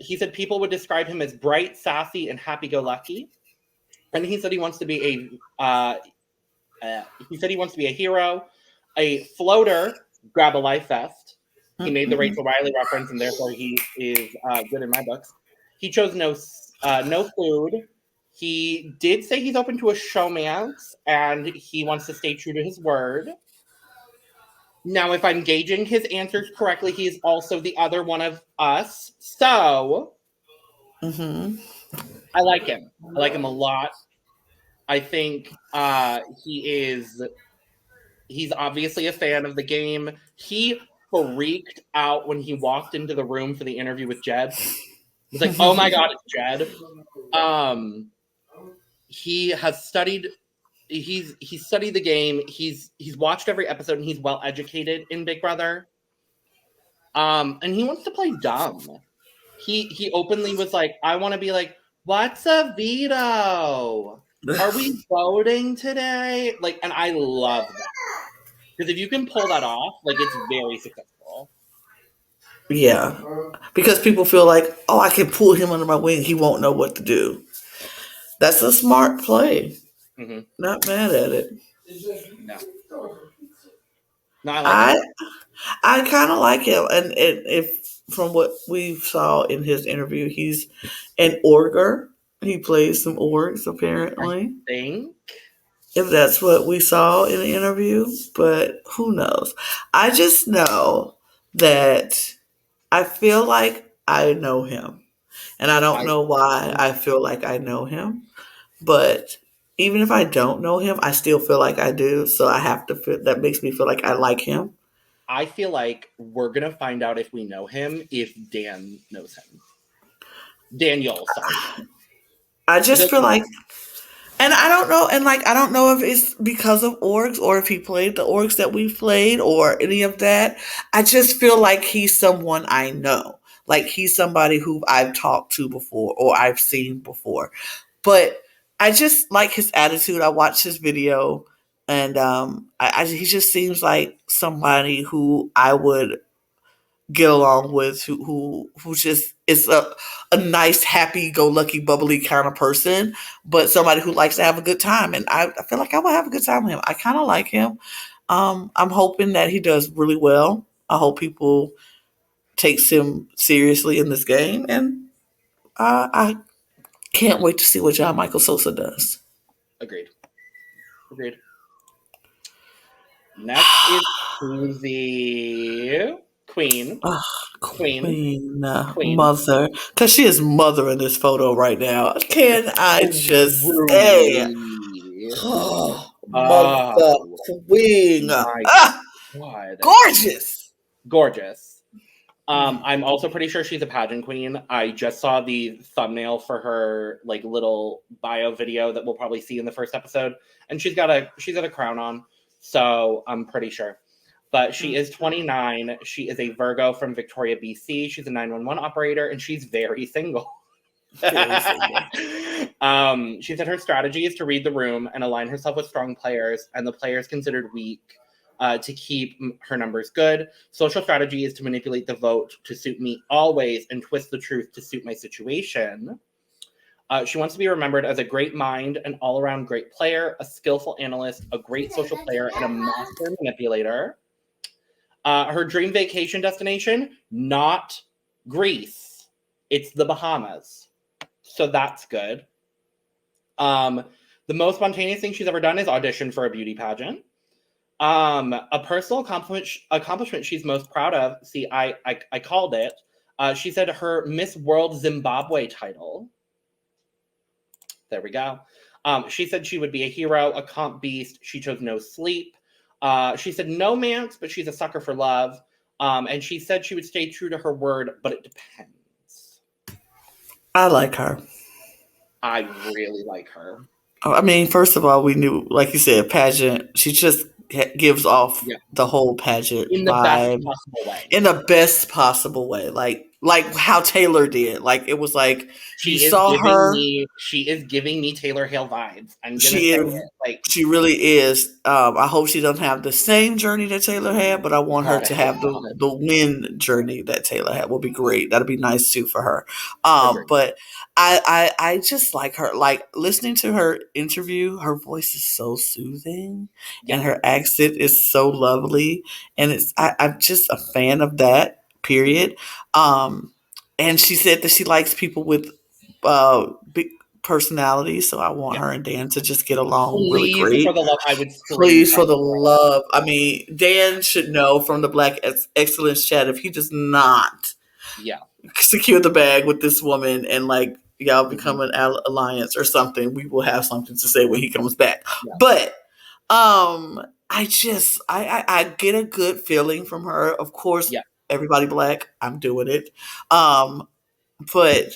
[SPEAKER 2] He said people would describe him as bright, sassy, and happy-go-lucky. And he said he wants to be a hero, a floater, grab a life vest. He made the Rachel Riley reference, and therefore he is good in my books. He chose no food. He did say he's open to a showmance, and he wants to stay true to his word. Now, if I'm gauging his answers correctly, he's also the other one of us. So, I like him. I like him a lot. I think he's obviously a fan of the game. He freaked out when he walked into the room for the interview with Jed. He was like, oh my God, it's Jed. He has studied he's studied the game. He's watched every episode and he's well educated in Big Brother. And he wants to play dumb. He openly was like, I want to be like, what's a veto? Are we voting today? Like, and I love that. Because if you can pull that off, like, it's very successful.
[SPEAKER 1] Yeah. Because people feel like, oh, I can pull him under my wing. He won't know what to do. That's a smart play. Mm-hmm. Not mad at it.
[SPEAKER 2] No. No, I like him.
[SPEAKER 1] I kind of like him. And if from what we saw in his interview, he's an orger. He plays some orgs, apparently.
[SPEAKER 2] I think.
[SPEAKER 1] If that's what we saw in the interview. But who knows? I just know that I feel like I know him. And I don't know why I feel like I know him. But even if I don't know him, I still feel like I do. So I have to feel, that makes me feel like I like him.
[SPEAKER 2] I feel like we're going to find out if we know him if Dan knows him. Daniel, sorry.
[SPEAKER 1] I just feel like, and I don't know, and like, I don't know if it's because of orgs or if he played the orgs that we played or any of that. I just feel like he's someone I know. Like he's somebody who I've talked to before or I've seen before. But I just like his attitude. I watched his video. And he just seems like somebody who I would get along with, who just is a nice, happy-go-lucky, bubbly kind of person, but somebody who likes to have a good time. And I feel like I will have a good time with him. I kind of like him. I'm hoping that he does really well. I hope people takes him seriously in this game. And I can't wait to see what John Michael Sosa does.
[SPEAKER 2] Agreed. Next is Kuzie Queen.
[SPEAKER 1] Queen. Mother. Because she is mother in this photo right now. Can I just say? Mother Queen.
[SPEAKER 2] Gorgeous. I'm also pretty sure she's a pageant queen. I just saw the thumbnail for her like little bio video that we'll probably see in the first episode. And she's got a crown on. So I'm pretty sure. But she is 29. She is a Virgo from Victoria, BC. She's a 911 operator, and she's very single. She said her strategy is to read the room and align herself with strong players, and the players considered weak to keep her numbers good. Social strategy is to manipulate the vote to suit me always and twist the truth to suit my situation. She wants to be remembered as a great mind, an all-around great player, a skillful analyst, a great social player, and a master manipulator. Her dream vacation destination, not Greece. It's the Bahamas. So that's good. The most spontaneous thing she's ever done is audition for a beauty pageant. A personal accomplishment she's most proud of, see, I called it. She said her Miss World Zimbabwe title. There we go. She said she would be a hero, a comp beast. She chose no sleep. She said no mance, but she's a sucker for love. And she said she would stay true to her word, but it depends.
[SPEAKER 1] I like her.
[SPEAKER 2] I really like her.
[SPEAKER 1] I mean, first of all, we knew, like you said, pageant. She just gives off the whole pageant
[SPEAKER 2] in the
[SPEAKER 1] vibe.
[SPEAKER 2] best possible way.
[SPEAKER 1] In the best possible way, like how Taylor did. Like it was like
[SPEAKER 2] she is giving me Taylor Hale vibes. I'm gonna say it. Like
[SPEAKER 1] she really is. I hope she doesn't have the same journey that Taylor had, but I want her to have the win journey that Taylor had. Will be great. That'll be nice too for her. But I just like her. Like listening to her interview, her voice is so soothing, and her accent is so lovely, and I'm just a fan of that. Period. And she said that she likes people with personality, so I want her and Dan to just get along really
[SPEAKER 2] Please,
[SPEAKER 1] great.
[SPEAKER 2] for the love, I would scream.
[SPEAKER 1] Please, for the love. I mean, Dan should know from the Black Excellence chat if he does not secure the bag with this woman and like y'all become an alliance or something, we will have something to say when he comes back. Yeah. But I get a good feeling from her. Of course, everybody Black, I'm doing it. But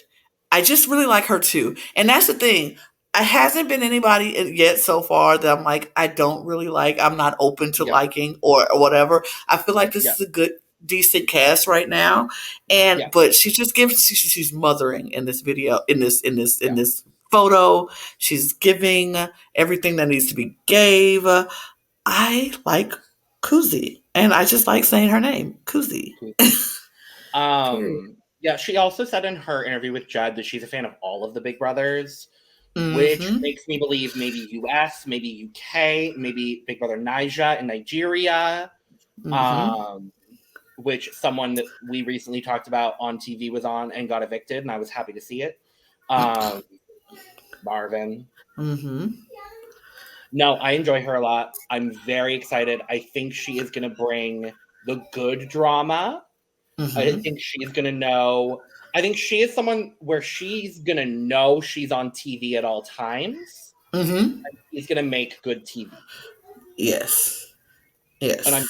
[SPEAKER 1] I just really like her too. And that's the thing. It hasn't been anybody yet so far that I'm like, I don't really like. I'm not open to liking or whatever. I feel like this is a good, decent cast right now. And but she just gives. She's mothering in this video. In this photo, she's giving everything that needs to be gave. I like Kuzie, and I just like saying her name, Kuzie.
[SPEAKER 2] Yeah, she also said in her interview with Jed that she's a fan of all of the Big Brothers, which makes me believe maybe US, maybe UK, maybe Big Brother Niger in Nigeria, which someone that we recently talked about on TV was on and got evicted, and I was happy to see it. Marvin. No, I enjoy her a lot. I'm very excited. I think she is going to bring the good drama. I think she's going to know. I think she is someone where she's going to know she's on TV at all times. And she's going to make good TV.
[SPEAKER 1] Yes.
[SPEAKER 2] And I'm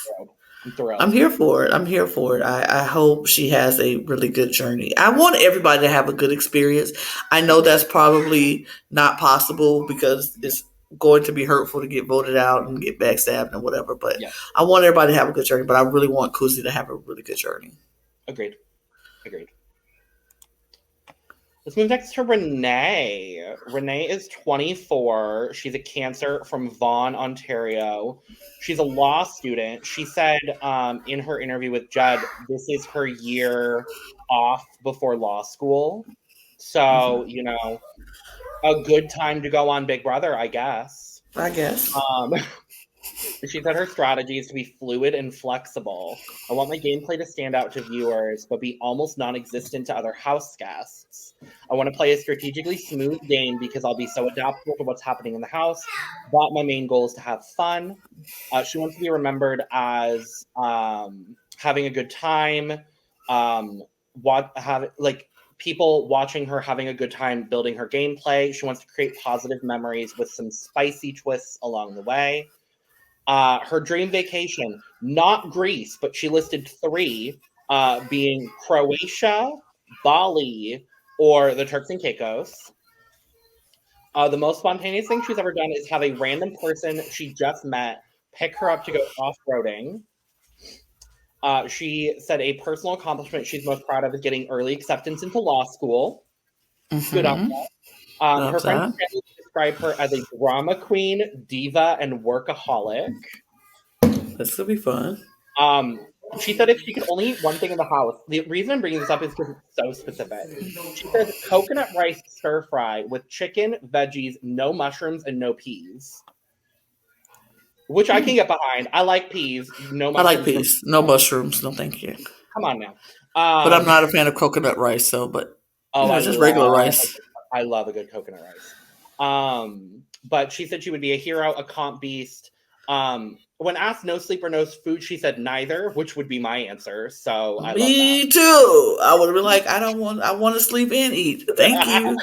[SPEAKER 2] thrilled.
[SPEAKER 1] I'm here for it. I hope she has a really good journey. I want everybody to have a good experience. I know that's probably not possible because it's going to be hurtful to get voted out and get backstabbed and whatever. But I want everybody to have a good journey. But I really want Kuzie to have a really good journey.
[SPEAKER 2] Agreed. Let's move next to Renee. Renee is 24. She's a Cancer from Vaughan, Ontario. She's a law student. She said in her interview with Jed, this is her year off before law school. So, you know, a good time to go on Big Brother, I guess. She said her strategy is to be fluid and flexible. I want my gameplay to stand out to viewers, but be almost non-existent to other house guests. I want to play a strategically smooth game because I'll be so adaptable to what's happening in the house. But my main goal is to have fun. She wants to be remembered as having a good time. People watching her having a good time building her gameplay. She wants to create positive memories with some spicy twists along the way. Her dream vacation, not Greece, but she listed 3, being Croatia, Bali, or the Turks and Caicos. The most spontaneous thing she's ever done is have a random person she just met pick her up to go off-roading. She said a personal accomplishment she's most proud of is getting early acceptance into law school. Good on that. Her friends describe her as a drama queen, diva, and workaholic.
[SPEAKER 1] This will be fun.
[SPEAKER 2] She said if she could only eat one thing in the house, the reason I'm bringing this up is because it's so specific. She says coconut rice stir fry with chicken, veggies, no mushrooms, and no peas. Which I can get behind. I like peas. No mushrooms.
[SPEAKER 1] I like peas. No mushrooms. No, thank you.
[SPEAKER 2] Come on now.
[SPEAKER 1] But I'm not a fan of coconut rice, just regular rice.
[SPEAKER 2] I love a good coconut rice. But she said she would be a hero, a comp beast. When asked no sleep or no food, she said neither, which would be my answer. So I love that.
[SPEAKER 1] Me too. I would have been like, I want to sleep and eat. Thank you.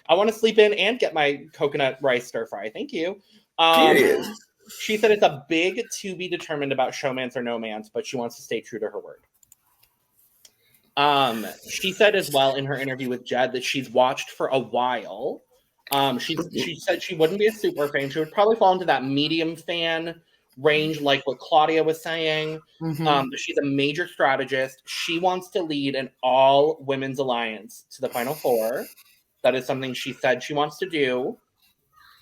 [SPEAKER 2] I want to sleep in and get my coconut rice stir fry. Thank you.
[SPEAKER 1] Period.
[SPEAKER 2] She said it's a big to be determined about showmance or no mance, but she wants to stay true to her word. She said as well in her interview with Jed that she's watched for a while. She said she wouldn't be a super fan. She would probably fall into that medium fan range, like what Claudia was saying. She's a major strategist. She wants to lead an all women's alliance to the Final Four. That is something she said she wants to do.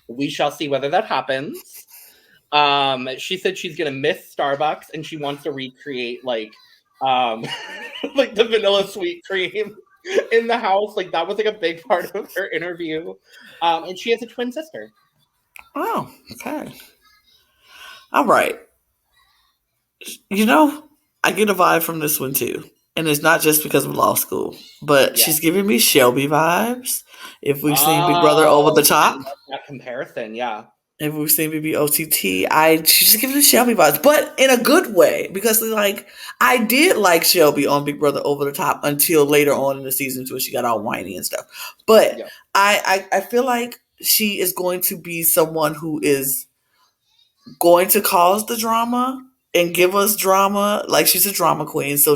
[SPEAKER 2] We shall see whether that happens. She said she's gonna miss Starbucks and she wants to recreate like the vanilla sweet cream in the house. Like that was like a big part of her interview. And she has a twin sister.
[SPEAKER 1] Oh, okay. All right. You know, I get a vibe from this one too. and it's not just because of law school, but
[SPEAKER 2] Yeah.
[SPEAKER 1] she's giving me Shelby vibes. If we've seen Big Brother
[SPEAKER 2] Oh,
[SPEAKER 1] Over the
[SPEAKER 2] I
[SPEAKER 1] Top,
[SPEAKER 2] love that comparison. Yeah.
[SPEAKER 1] if we've seen BB OTT, she's just giving me Shelby vibes, but in a good way, because like I did like Shelby on Big Brother Over the Top until later on in the season where she got all whiny and stuff. But
[SPEAKER 2] Yeah.
[SPEAKER 1] I feel like she is going to be someone who is going to cause the drama and give us drama. Like, she's a drama queen, so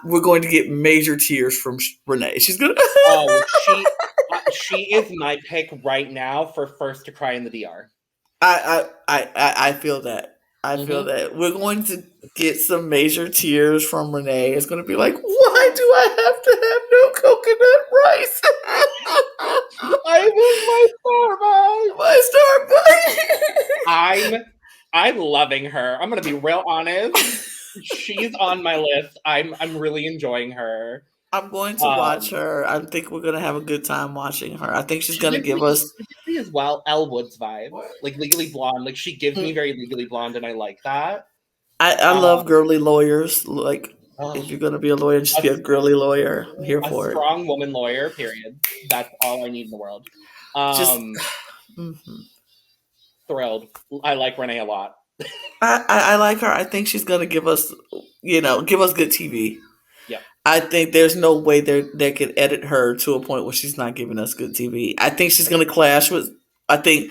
[SPEAKER 1] we're going to get major tears from Renee. She's gonna.
[SPEAKER 2] Oh, she is my pick right now for first to cry in the DR.
[SPEAKER 1] I feel that. I feel that we're going to get some major tears from Renee. It's going to be like, why do I have to have no coconut rice?
[SPEAKER 2] I miss my
[SPEAKER 1] My Starbucks.
[SPEAKER 2] I'm loving her. I'm gonna be real honest. She's on my list. I'm really enjoying her.
[SPEAKER 1] I'm going to watch her. I think we're gonna have a good time watching her. I think she's gonna give us
[SPEAKER 2] as well Elle Woods vibe, like Legally Blonde. Like, she gives me very Legally Blonde, and I like that.
[SPEAKER 1] I love girly lawyers. Like, if you're gonna be a lawyer, just be a girly lawyer. I'm here for
[SPEAKER 2] a strong woman lawyer. Period. That's all I need in the world. Thrilled. I like Renee a lot.
[SPEAKER 1] I like her. I think she's gonna give us good TV.
[SPEAKER 2] Yeah.
[SPEAKER 1] I think there's no way they could edit her to a point where she's not giving us good TV. I think she's gonna clash with. I think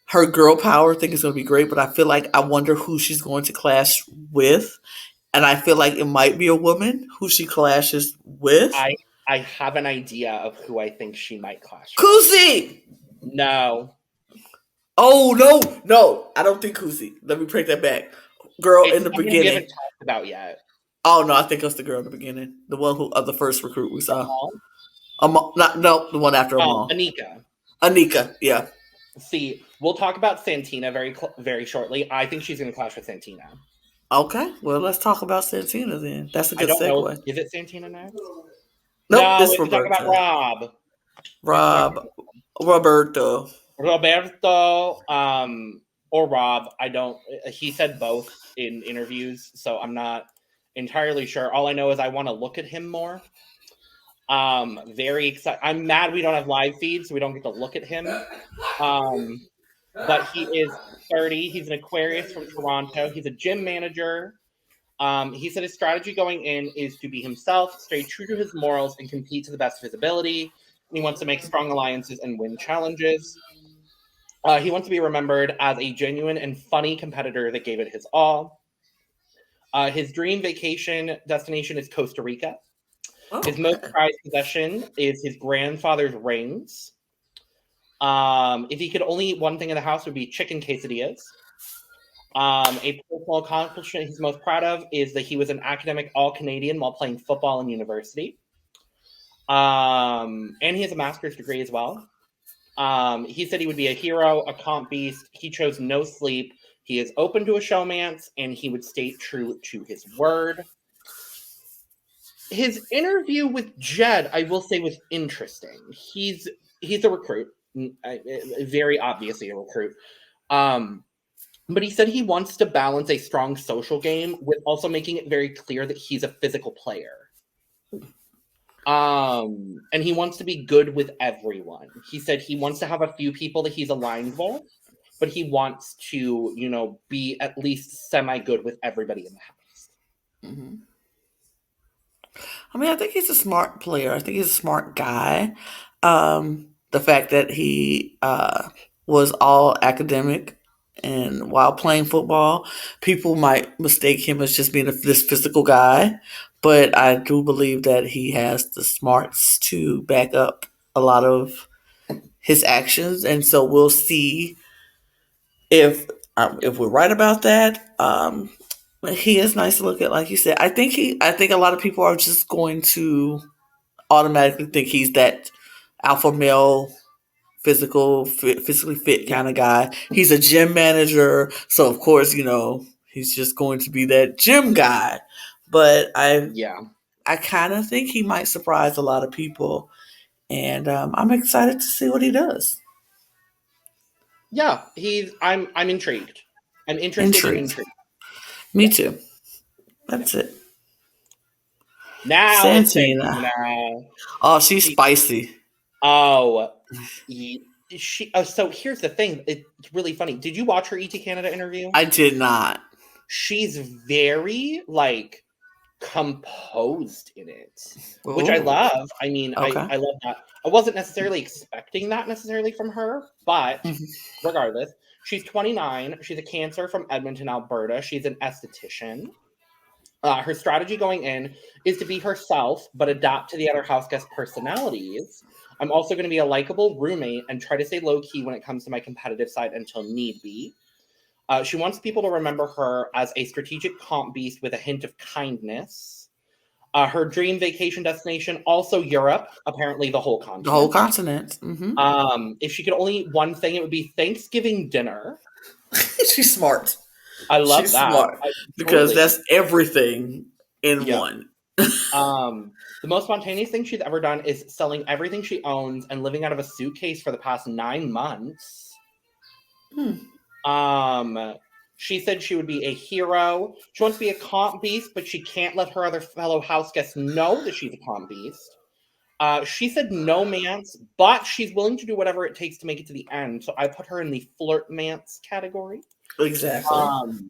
[SPEAKER 1] her girl power thing is gonna be great, but I wonder who she's going to clash with, and I feel like it might be a woman who she clashes with.
[SPEAKER 2] I have an idea of who I think she might clash
[SPEAKER 1] with. Kuzie!
[SPEAKER 2] No.
[SPEAKER 1] Oh, no. I don't think Kuzie. Let me break that back. Girl in the beginning. We haven't
[SPEAKER 2] talked about yet.
[SPEAKER 1] Oh, no, I think it was the girl in the beginning. The one the first recruit we saw. The one after Amal. Anika, yeah.
[SPEAKER 2] See, we'll talk about Santina very shortly. I think she's going to clash with Santina.
[SPEAKER 1] Okay, well, let's talk about Santina then. That's a good segue.
[SPEAKER 2] Is it Santina next?
[SPEAKER 1] Nope,
[SPEAKER 2] no,
[SPEAKER 1] it's
[SPEAKER 2] Roberto. Talk about
[SPEAKER 1] Roberto,
[SPEAKER 2] or Rob. He said both in interviews, so I'm not entirely sure. All I know is I want to look at him more. Very excited. I'm mad we don't have live feeds, so we don't get to look at him. But he is 30. He's an Aquarius from Toronto. He's a gym manager. He said his strategy going in is to be himself, stay true to his morals, and compete to the best of his ability. He wants to make strong alliances and win challenges. He wants to be remembered as a genuine and funny competitor that gave it his all. His dream vacation destination is Costa Rica. His most prized possession is his grandfather's rings. If he could only eat one thing in the house, it would be chicken quesadillas. A personal accomplishment he's most proud of is that he was an academic All-Canadian while playing football in university. And he has a master's degree as well. He said he would be a hero, a comp beast. He chose no sleep. He is open to a showmance, and he would stay true to his word. His interview with Jed, I will say, was interesting. He's a recruit, very obviously a recruit. But he said he wants to balance a strong social game with also making it very clear that he's a physical player. And he wants to be good with everyone. He said he wants to have a few people that he's aligned with, but he wants to, be at least semi-good with everybody in the house.
[SPEAKER 1] Mm-hmm. I mean, I think he's a smart player. I think he's a smart guy. The fact that he was all academic, and while playing football, people might mistake him as just being this physical guy. But I do believe that he has the smarts to back up a lot of his actions. And so we'll see if we're right about that. He is nice to look at, like you said. I think a lot of people are just going to automatically think he's that alpha male, physically fit kind of guy. He's a gym manager, so of course, he's just going to be that gym guy. But I kind of think he might surprise a lot of people, and I'm excited to see what he does.
[SPEAKER 2] Yeah, I'm intrigued. I'm interested and intrigued.
[SPEAKER 1] Me too. That's it.
[SPEAKER 2] Now
[SPEAKER 1] Santina.
[SPEAKER 2] it's Santina.
[SPEAKER 1] Oh, she's spicy.
[SPEAKER 2] Oh, she. Oh, so here's the thing. It's really funny. Did you watch her ET Canada interview?
[SPEAKER 1] I did not.
[SPEAKER 2] She's very like composed in it, which I love. I mean,
[SPEAKER 1] okay.
[SPEAKER 2] I love that. I wasn't necessarily expecting that necessarily from her, but regardless, she's 29. She's a Cancer from Edmonton, Alberta. She's an esthetician. Her strategy going in is to be herself, but adapt to the other house guest personalities. I'm also going to be a likable roommate and try to stay low key when it comes to my competitive side until need be. She wants people to remember her as a strategic comp beast with a hint of kindness. Her dream vacation destination, also Europe, apparently the whole continent.
[SPEAKER 1] The whole continent. Mm-hmm.
[SPEAKER 2] If she could only eat one thing, it would be Thanksgiving dinner.
[SPEAKER 1] She's smart.
[SPEAKER 2] I love She's that.
[SPEAKER 1] Smart. Because that's everything in one.
[SPEAKER 2] The most spontaneous thing she's ever done is selling everything she owns and living out of a suitcase for the past 9 months. She said she would be a hero. She wants to be a comp beast, but she can't let her other fellow house guests know that she's a comp beast. She said no mance, but she's willing to do whatever it takes to make it to the end. So I put her in the flirt mance category.
[SPEAKER 1] Exactly.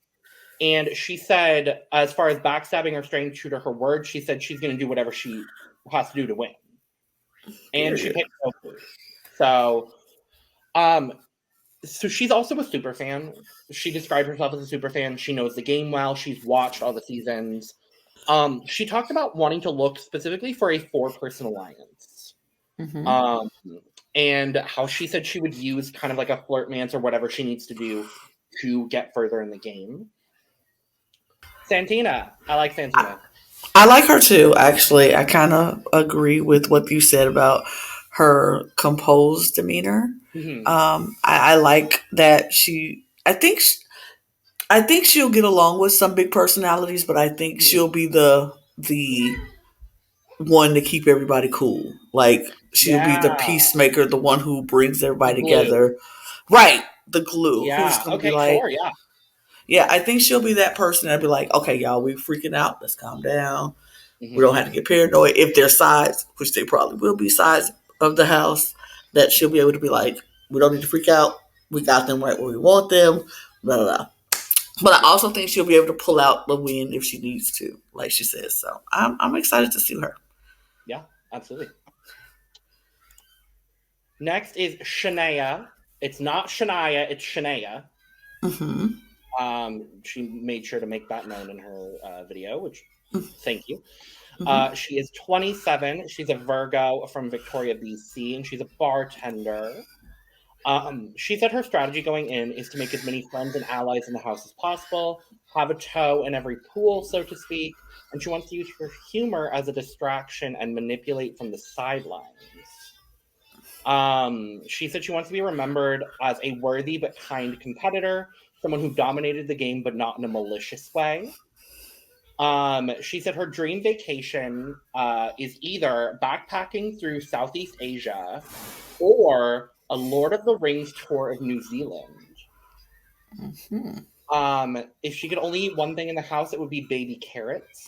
[SPEAKER 2] And she said, as far as backstabbing or staying true to her word, she said she's going to do whatever she has to do to win. And she picked Sosa. So she's also a super fan. She described herself as a super fan. She knows the game well. She's watched all the seasons. She talked about wanting to look specifically for a 4-person alliance. And how she said she would use kind of like a flirt mance or whatever she needs to do to get further in the game. Santina. I like Santina.
[SPEAKER 1] I like her too, actually. I kind of agree with what you said about her composed demeanor. I like that I think she'll get along with some big personalities, but I think she'll be the one to keep everybody cool. Like, she'll be the peacemaker, the one who brings everybody together. Right. The glue.
[SPEAKER 2] Yeah.
[SPEAKER 1] Who's gonna be like, sure, yeah. Yeah, I think she'll be that person that'll be like, okay, y'all, we freaking out. Let's calm down. We don't have to get paranoid. If there's sides, which they probably will be sides of the house, that she'll be able to be like, we don't need to freak out. We got them right where we want them. Blah, blah, blah. But I also think she'll be able to pull out the win if she needs to, like she says. So I'm excited to see her.
[SPEAKER 2] Yeah, absolutely. Next is Shanaya. It's not Shanaya, it's Shanaya. She made sure to make that known in her video, which thank you. She is 27. She's a Virgo from Victoria, BC, and she's a bartender. She said her strategy going in is to make as many friends and allies in the house as possible, have a toe in every pool, so to speak, and she wants to use her humor as a distraction and manipulate from the sidelines. She said she wants to be remembered as a worthy but kind competitor, someone who dominated the game but not in a malicious way. She said her dream vacation is either backpacking through Southeast Asia or a Lord of the Rings tour of New Zealand. If she could only eat one thing in the house, it would be baby carrots.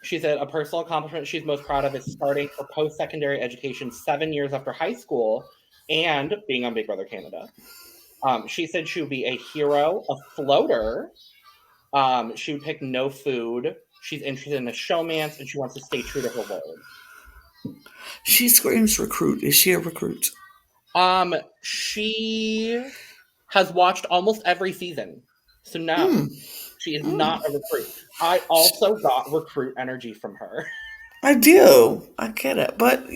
[SPEAKER 2] She said a personal accomplishment she's most proud of is starting her post-secondary education 7 years after high school and being on Big Brother Canada. She said she would be a hero, a floater. She would pick no food. She's interested in a showmance, and she wants to stay true to her word.
[SPEAKER 1] She screams recruit. Is she a recruit?
[SPEAKER 2] She has watched almost every season. So no, she is not a recruit. I also got recruit energy from her.
[SPEAKER 1] I do. I get it. But,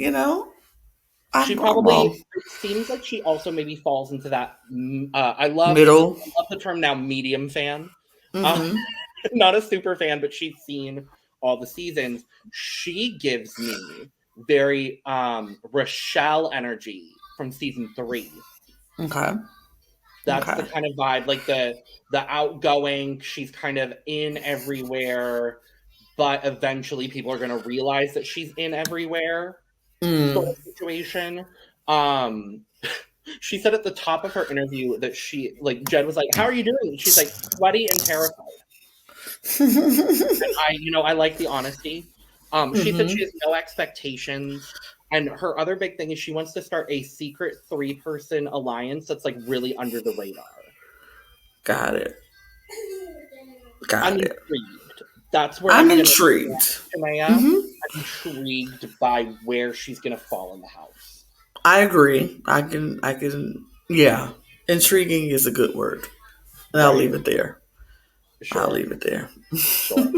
[SPEAKER 2] she probably, it seems like she also maybe falls into that, I love the term now, medium fan. Not a super fan, but she's seen all the seasons. She gives me very Rochelle energy from season 3.
[SPEAKER 1] Okay.
[SPEAKER 2] That's the kind of vibe, like the outgoing, she's kind of in everywhere, but eventually people are going to realize that she's in everywhere sort of situation. She said at the top of her interview that she, like, Jed was like, how are you doing? She's like, sweaty and terrified. I like the honesty. She said she has no expectations. And her other big thing is she wants to start a secret 3-person alliance that's like really under the radar.
[SPEAKER 1] Got it.
[SPEAKER 2] I'm intrigued. That's where
[SPEAKER 1] I'm intrigued.
[SPEAKER 2] I'm intrigued by where she's gonna fall in the house.
[SPEAKER 1] I agree. I can. Yeah, intriguing is a good word. And I'll leave it there. Sure. I'll leave it there. Sure.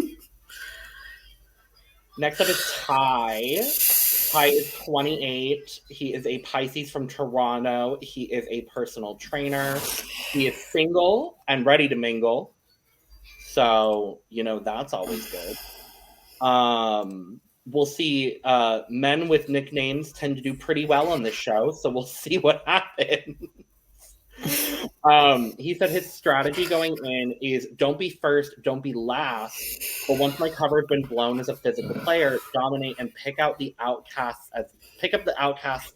[SPEAKER 2] Next up is Ty. Ty is 28. He is a Pisces from Toronto. He is a personal trainer. He is single and ready to mingle. So, that's always good. We'll see. Men with nicknames tend to do pretty well on this show, so we'll see what happens. He said his strategy going in is don't be first, don't be last, but once my cover has been blown as a physical player, dominate and pick up the outcasts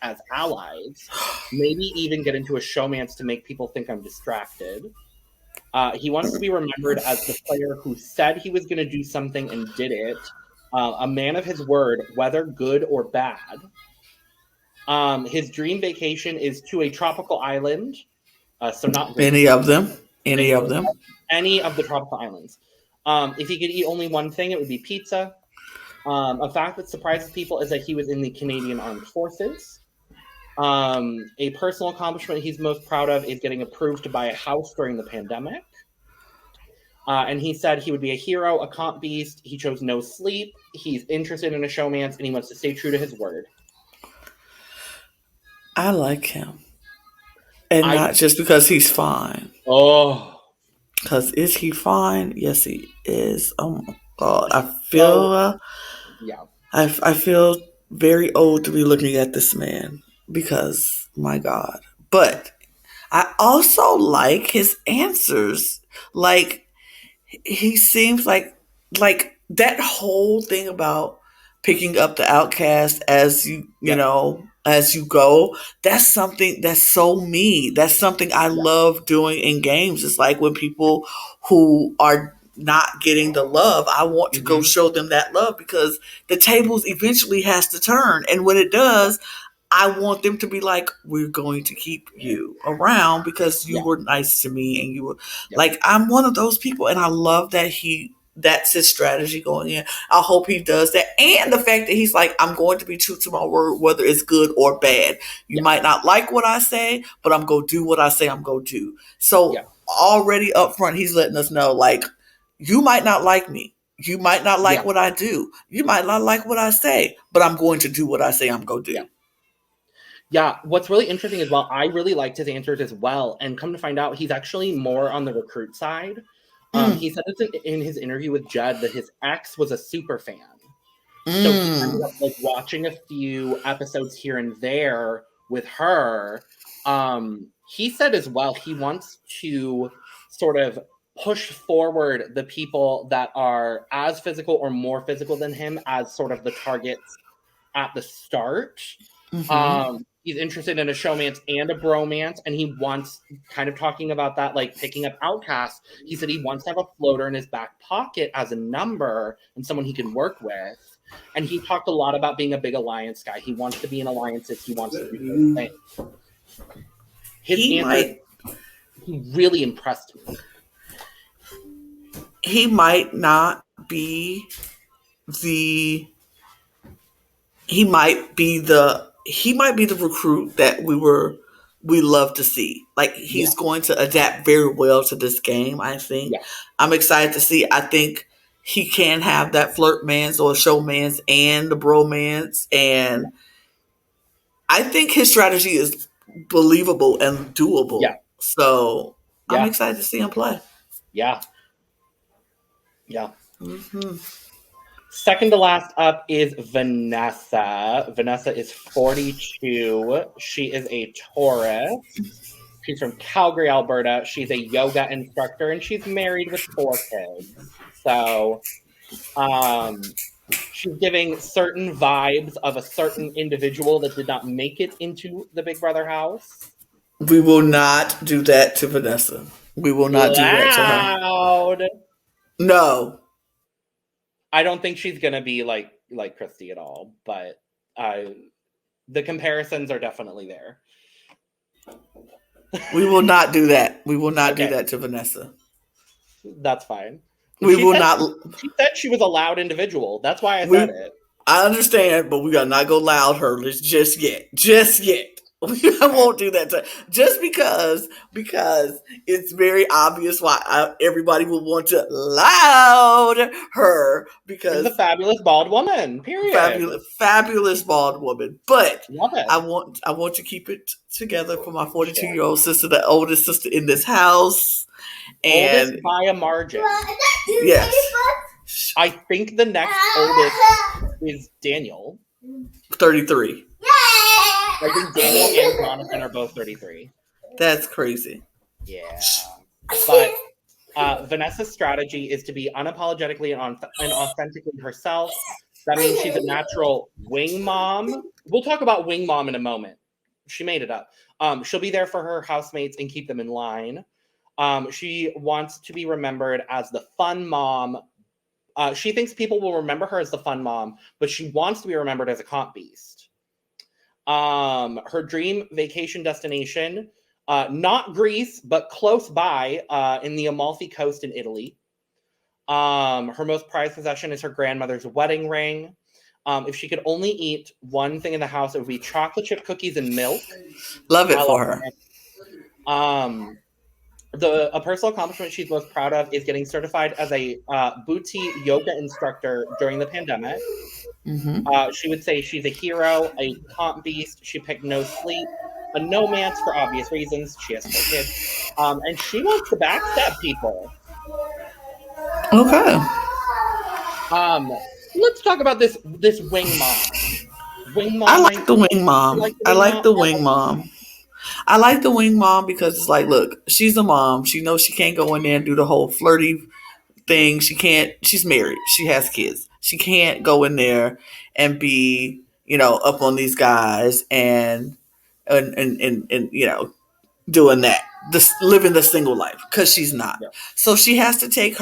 [SPEAKER 2] as allies, maybe even get into a showmance to make people think I'm distracted. He wants to be remembered as the player who said he was going to do something and did it, a man of his word, whether good or bad. His dream vacation is to a tropical island. So not
[SPEAKER 1] any of them. Any of
[SPEAKER 2] the tropical islands. If he could eat only one thing, it would be pizza. A fact that surprises people is that he was in the Canadian Armed Forces. A personal accomplishment he's most proud of is getting approved to buy a house during the pandemic. And he said he would be a hero, a comp beast. He chose no sleep. He's interested in a showmance, and he wants to stay true to his word.
[SPEAKER 1] I like him. And not just because he's fine.
[SPEAKER 2] Oh.
[SPEAKER 1] Because is he fine? Yes, he is. Oh, my God. I feel... I feel very old to be looking at this man. Because, my God. But I also like his answers. Like, he seems like that whole thing about picking up the outcast as you know, as you go, that's something that's so me. That's something I love doing in games. It's like when people who are not getting the love, I want to go show them that love because the tables eventually has to turn. And when it does, I want them to be like, we're going to keep you around because you were nice to me. And you were like, I'm one of those people. And I love that that's his strategy going in. I hope he does that. And the fact that he's like, I'm going to be true to my word, whether it's good or bad. You might not like what I say, but I'm going to do what I say I'm going to do. So already up front, he's letting us know, like, you might not like me. You might not like what I do. You might not like what I say, but I'm going to do what I say I'm going to do.
[SPEAKER 2] Yeah, what's really interesting is, well, I really liked his answers as well. And come to find out, he's actually more on the recruit side. He said in his interview with Jed that his ex was a super fan. So he ended up like watching a few episodes here and there with her. He said as well, he wants to sort of push forward the people that are as physical or more physical than him as sort of the targets at the start. He's interested in a showmance and a bromance, and he wants, kind of talking about that, like picking up outcasts. He said he wants to have a floater in his back pocket as a number and someone he can work with. And he talked a lot about being a big alliance guy. He wants to be in alliances. He wants to do those things. He really impressed me.
[SPEAKER 1] He might not be he might be the recruit that we love to see. Like he's going to adapt very well to this game, I think. I'm excited to see. I think he can have that flirtmance or showmance and the bromance. And I think his strategy is believable and doable. So I'm excited to see him play.
[SPEAKER 2] Yeah. Second to last up is Vanessa. Vanessa is 42. She is a Taurus. She's from Calgary, Alberta. She's a yoga instructor, and she's married with 4 kids. So she's giving certain vibes of a certain individual that did not make it into the Big Brother house.
[SPEAKER 1] We will not do that to Vanessa. We will not do that to her. No.
[SPEAKER 2] I don't think she's gonna be like Christy at all, but the comparisons are definitely there.
[SPEAKER 1] We will not do that. We will not do that to Vanessa.
[SPEAKER 2] That's fine.
[SPEAKER 1] We will not.
[SPEAKER 2] She said she was a loud individual. That's why I said it.
[SPEAKER 1] I understand, but we gotta not go loud her just yet. Just yet. I won't do that just because it's very obvious why everybody will want to loud her because
[SPEAKER 2] she's a fabulous bald woman. Period.
[SPEAKER 1] Fabulous bald woman. But
[SPEAKER 2] love it.
[SPEAKER 1] I want to keep it together for my 42-year-old sister, the oldest sister in this house, and
[SPEAKER 2] oldest by a margin.
[SPEAKER 1] Yes.
[SPEAKER 2] I think the next oldest is Daniel.
[SPEAKER 1] 33.
[SPEAKER 2] I think Daniel and Jonathan are both 33.
[SPEAKER 1] That's crazy.
[SPEAKER 2] Yeah. But Vanessa's strategy is to be unapologetically and authentically herself. That means she's a natural wing mom. We'll talk about wing mom in a moment. She made it up. She'll be there for her housemates and keep them in line. She wants to be remembered as the fun mom. She thinks people will remember her as the fun mom, but she wants to be remembered as a comp beast. Her dream vacation destination, not Greece, but close by, in the Amalfi Coast in Italy. Her most prized possession is her grandmother's wedding ring. If she could only eat one thing in the house, it would be chocolate chip cookies and milk.
[SPEAKER 1] Love it for her.
[SPEAKER 2] A personal accomplishment she's most proud of is getting certified as a booty yoga instructor during the pandemic.
[SPEAKER 1] Mm-hmm.
[SPEAKER 2] She would say she's a hero, a comp beast. She picked no sleep, a nomance for obvious reasons. She has 4 kids. And she wants to backstab people.
[SPEAKER 1] Okay.
[SPEAKER 2] Let's talk about this wing mom. Wing mom.
[SPEAKER 1] I like the wing mom. I like the wing mom. I like the wing mom because it's like, look, she's a mom. She knows she can't go in there and do the whole flirty thing. She can't. She's married. She has kids. She can't go in there and be, up on these guys and doing that, living the single life, because she's not. Yeah. So she has to take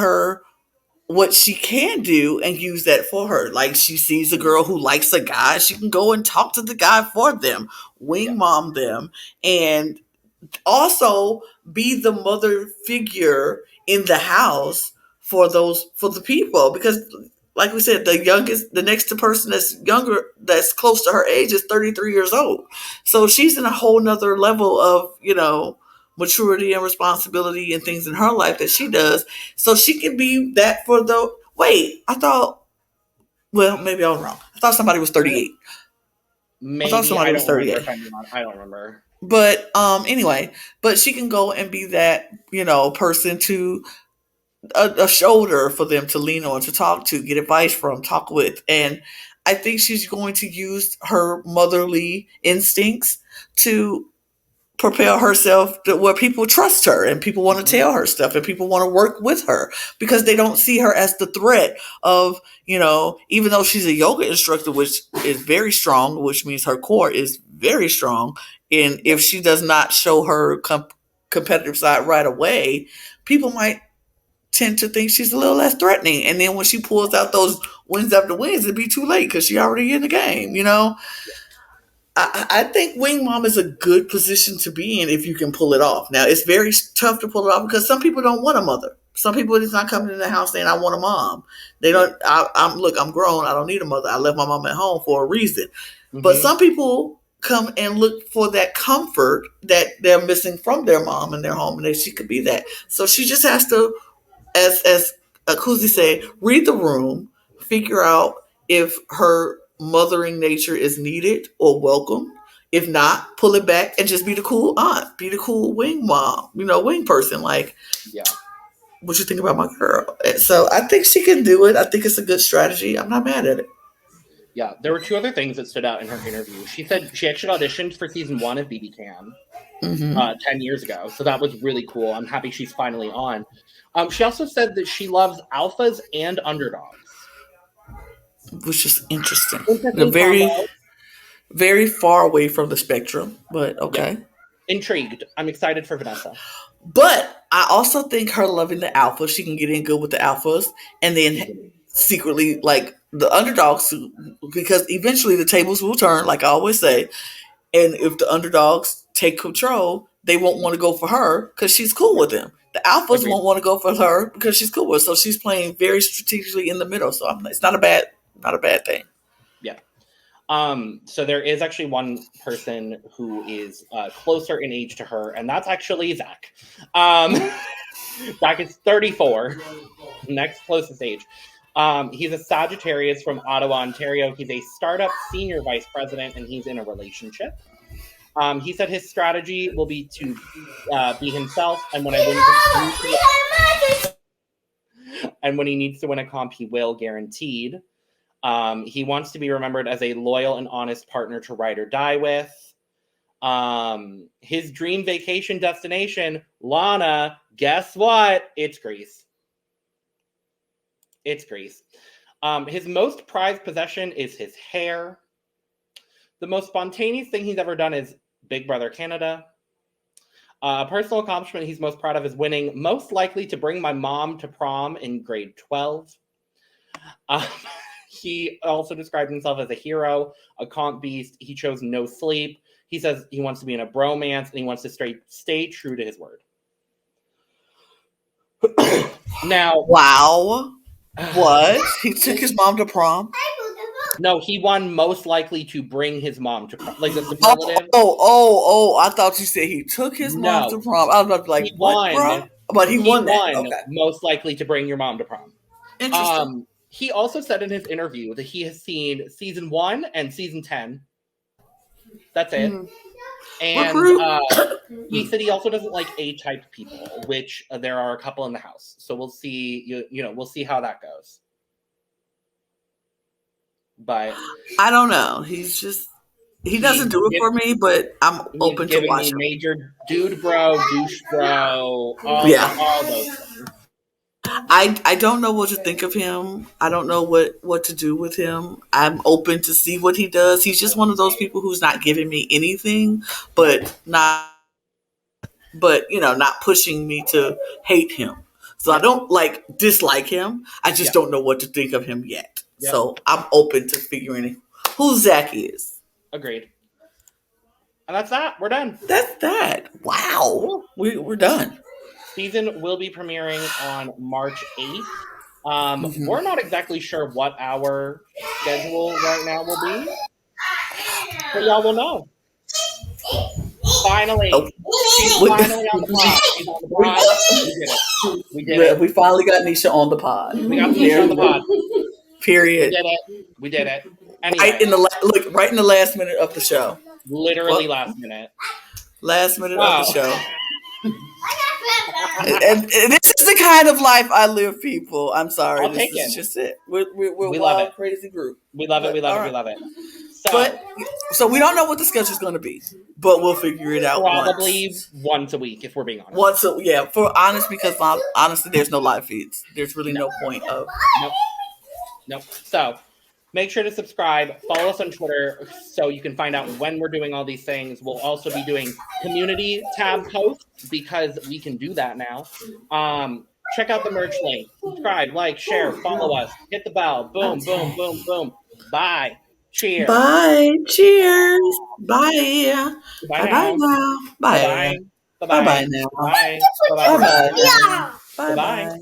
[SPEAKER 1] what she can do and use that for her. Like, she sees a girl who likes a guy, she can go and talk to the guy for them, wing mom them, and also be the mother figure in the house for the people. Because like we said, the next person that's younger, that's close to her age, is 33 years old. So she's in a whole nother level of, maturity and responsibility and things in her life that she does. So she can be that for maybe I was wrong. I thought somebody was 38.
[SPEAKER 2] Maybe. I thought somebody was 38. I don't remember.
[SPEAKER 1] But anyway, but she can go and be that, person to a shoulder for them to lean on, to talk to, get advice from, talk with. And I think she's going to use her motherly instincts to propel herself to where people trust her and people want to tell her stuff and people want to work with her because they don't see her as the threat of, even though she's a yoga instructor, which is very strong, which means her core is very strong. And if she does not show her competitive side right away, people might tend to think she's a little less threatening. And then when she pulls out those wins after wins, it'd be too late because she already in the game, I think wing mom is a good position to be in if you can pull it off. Now, it's very tough to pull it off because some people don't want a mother. Some people is not coming in the house saying, I want a mom. They don't, I'm grown. I don't need a mother. I left my mom at home for a reason. Mm-hmm. But some people come and look for that comfort that they're missing from their mom in their home, and that she could be that. So she just has to, as Kuzie said, read the room, figure out if her mothering nature is needed or welcome. If not, pull it back and just be the cool aunt, be the cool wing mom, wing person. Like,
[SPEAKER 2] yeah,
[SPEAKER 1] what you think about my girl? So I think she can do it. I think it's a good strategy. I'm not mad at it.
[SPEAKER 2] Yeah, there were 2 other things that stood out in her interview. She said she actually auditioned for season 1 of BB Can 10 years ago. So that was really cool. I'm happy she's finally on. She also said that she loves alphas and underdogs,
[SPEAKER 1] which is interesting. They're very, very far away from the spectrum, but okay.
[SPEAKER 2] Yeah. Intrigued. I'm excited for Vanessa.
[SPEAKER 1] But I also think her loving the alpha, she can get in good with the alphas, and then secretly like the underdogs, because eventually the tables will turn, like I always say. And if the underdogs take control, they won't want to go for her because she's cool with them. The alphas
[SPEAKER 2] Agreed.
[SPEAKER 1] won't want to go for her because she's cool with her. So she's playing very strategically in the middle. So it's not a bad thing.
[SPEAKER 2] Yeah. So there is actually one person who is closer in age to her, and that's actually Zach. Zach is 34, next closest age. He's a Sagittarius from Ottawa, Ontario. He's a startup senior vice president, and he's in a relationship. He said his strategy will be to be himself, and when he needs to win a comp, he will, guaranteed. He wants to be remembered as a loyal and honest partner to ride or die with. His dream vacation destination, Lana, guess what? It's Greece. It's Greece. His most prized possession is his hair. The most spontaneous thing he's ever done is Big Brother Canada. A personal accomplishment he's most proud of is winning Most Likely to Bring My Mom to Prom in grade 12. He also described himself as a hero, a comp beast. He chose no sleep. He says he wants to be in a bromance, and he wants to stay true to his word. Now,
[SPEAKER 1] wow. What? He took his mom to prom?
[SPEAKER 2] No, he won Most Likely to Bring his mom to prom. Like the superlative.
[SPEAKER 1] Oh, I thought you said he took his mom to prom. I was about to be like,
[SPEAKER 2] he won,
[SPEAKER 1] what, bro? But he won that. Okay.
[SPEAKER 2] Most Likely to Bring Your Mom to Prom.
[SPEAKER 1] Interesting.
[SPEAKER 2] He also said in his interview that he has seen season 1 and season 10. That's it. And he said he also doesn't like A-type people, which there are a couple in the house. So we'll see. We'll see how that goes. But
[SPEAKER 1] I don't know. He doesn't do it for me, but I'm open to watching.
[SPEAKER 2] Major dude bro, douche bro, all those things.
[SPEAKER 1] I don't know what to think of him. I don't know what to do with him. I'm open to see what he does. He's just one of those people who's not giving me anything, but not pushing me to hate him. So I don't dislike him. I just don't know what to think of him yet. Yep. So I'm open to figuring who Zach is.
[SPEAKER 2] Agreed. And that's that. We're done.
[SPEAKER 1] That's that. Wow. We're done.
[SPEAKER 2] Season will be premiering on March 8th. We're not exactly sure what our schedule right now will be, but y'all will know. Finally. She's finally on the pod. She's on the pod. We did it.
[SPEAKER 1] We finally got Nisha on the pod.
[SPEAKER 2] We got Nisha on the pod.
[SPEAKER 1] Period.
[SPEAKER 2] We did it. Anyway.
[SPEAKER 1] Right in the last minute of the show.
[SPEAKER 2] Literally last minute.
[SPEAKER 1] Last minute of the show. and this is the kind of life I live, people. I'm sorry. This is just it. We're
[SPEAKER 2] we
[SPEAKER 1] a
[SPEAKER 2] wild,
[SPEAKER 1] love it. Crazy group.
[SPEAKER 2] We love it. We love it.
[SPEAKER 1] So we don't know what the schedule's going to be, but we'll figure it out.
[SPEAKER 2] Probably once a week, if we're being honest.
[SPEAKER 1] Because honestly, there's no live feeds. There's really no point of.
[SPEAKER 2] Nope. So make sure to subscribe. Follow us on Twitter so you can find out when we're doing all these things. We'll also be doing community tab posts because we can do that now. Check out the merch link. Subscribe, like, share, follow us. Hit the bell. Boom, boom, boom, boom. Bye. Cheers.
[SPEAKER 1] Bye. Cheers. Bye. Bye now. Bye.
[SPEAKER 2] Bye now.
[SPEAKER 1] Bye.
[SPEAKER 2] Bye.
[SPEAKER 1] Bye.
[SPEAKER 2] Bye.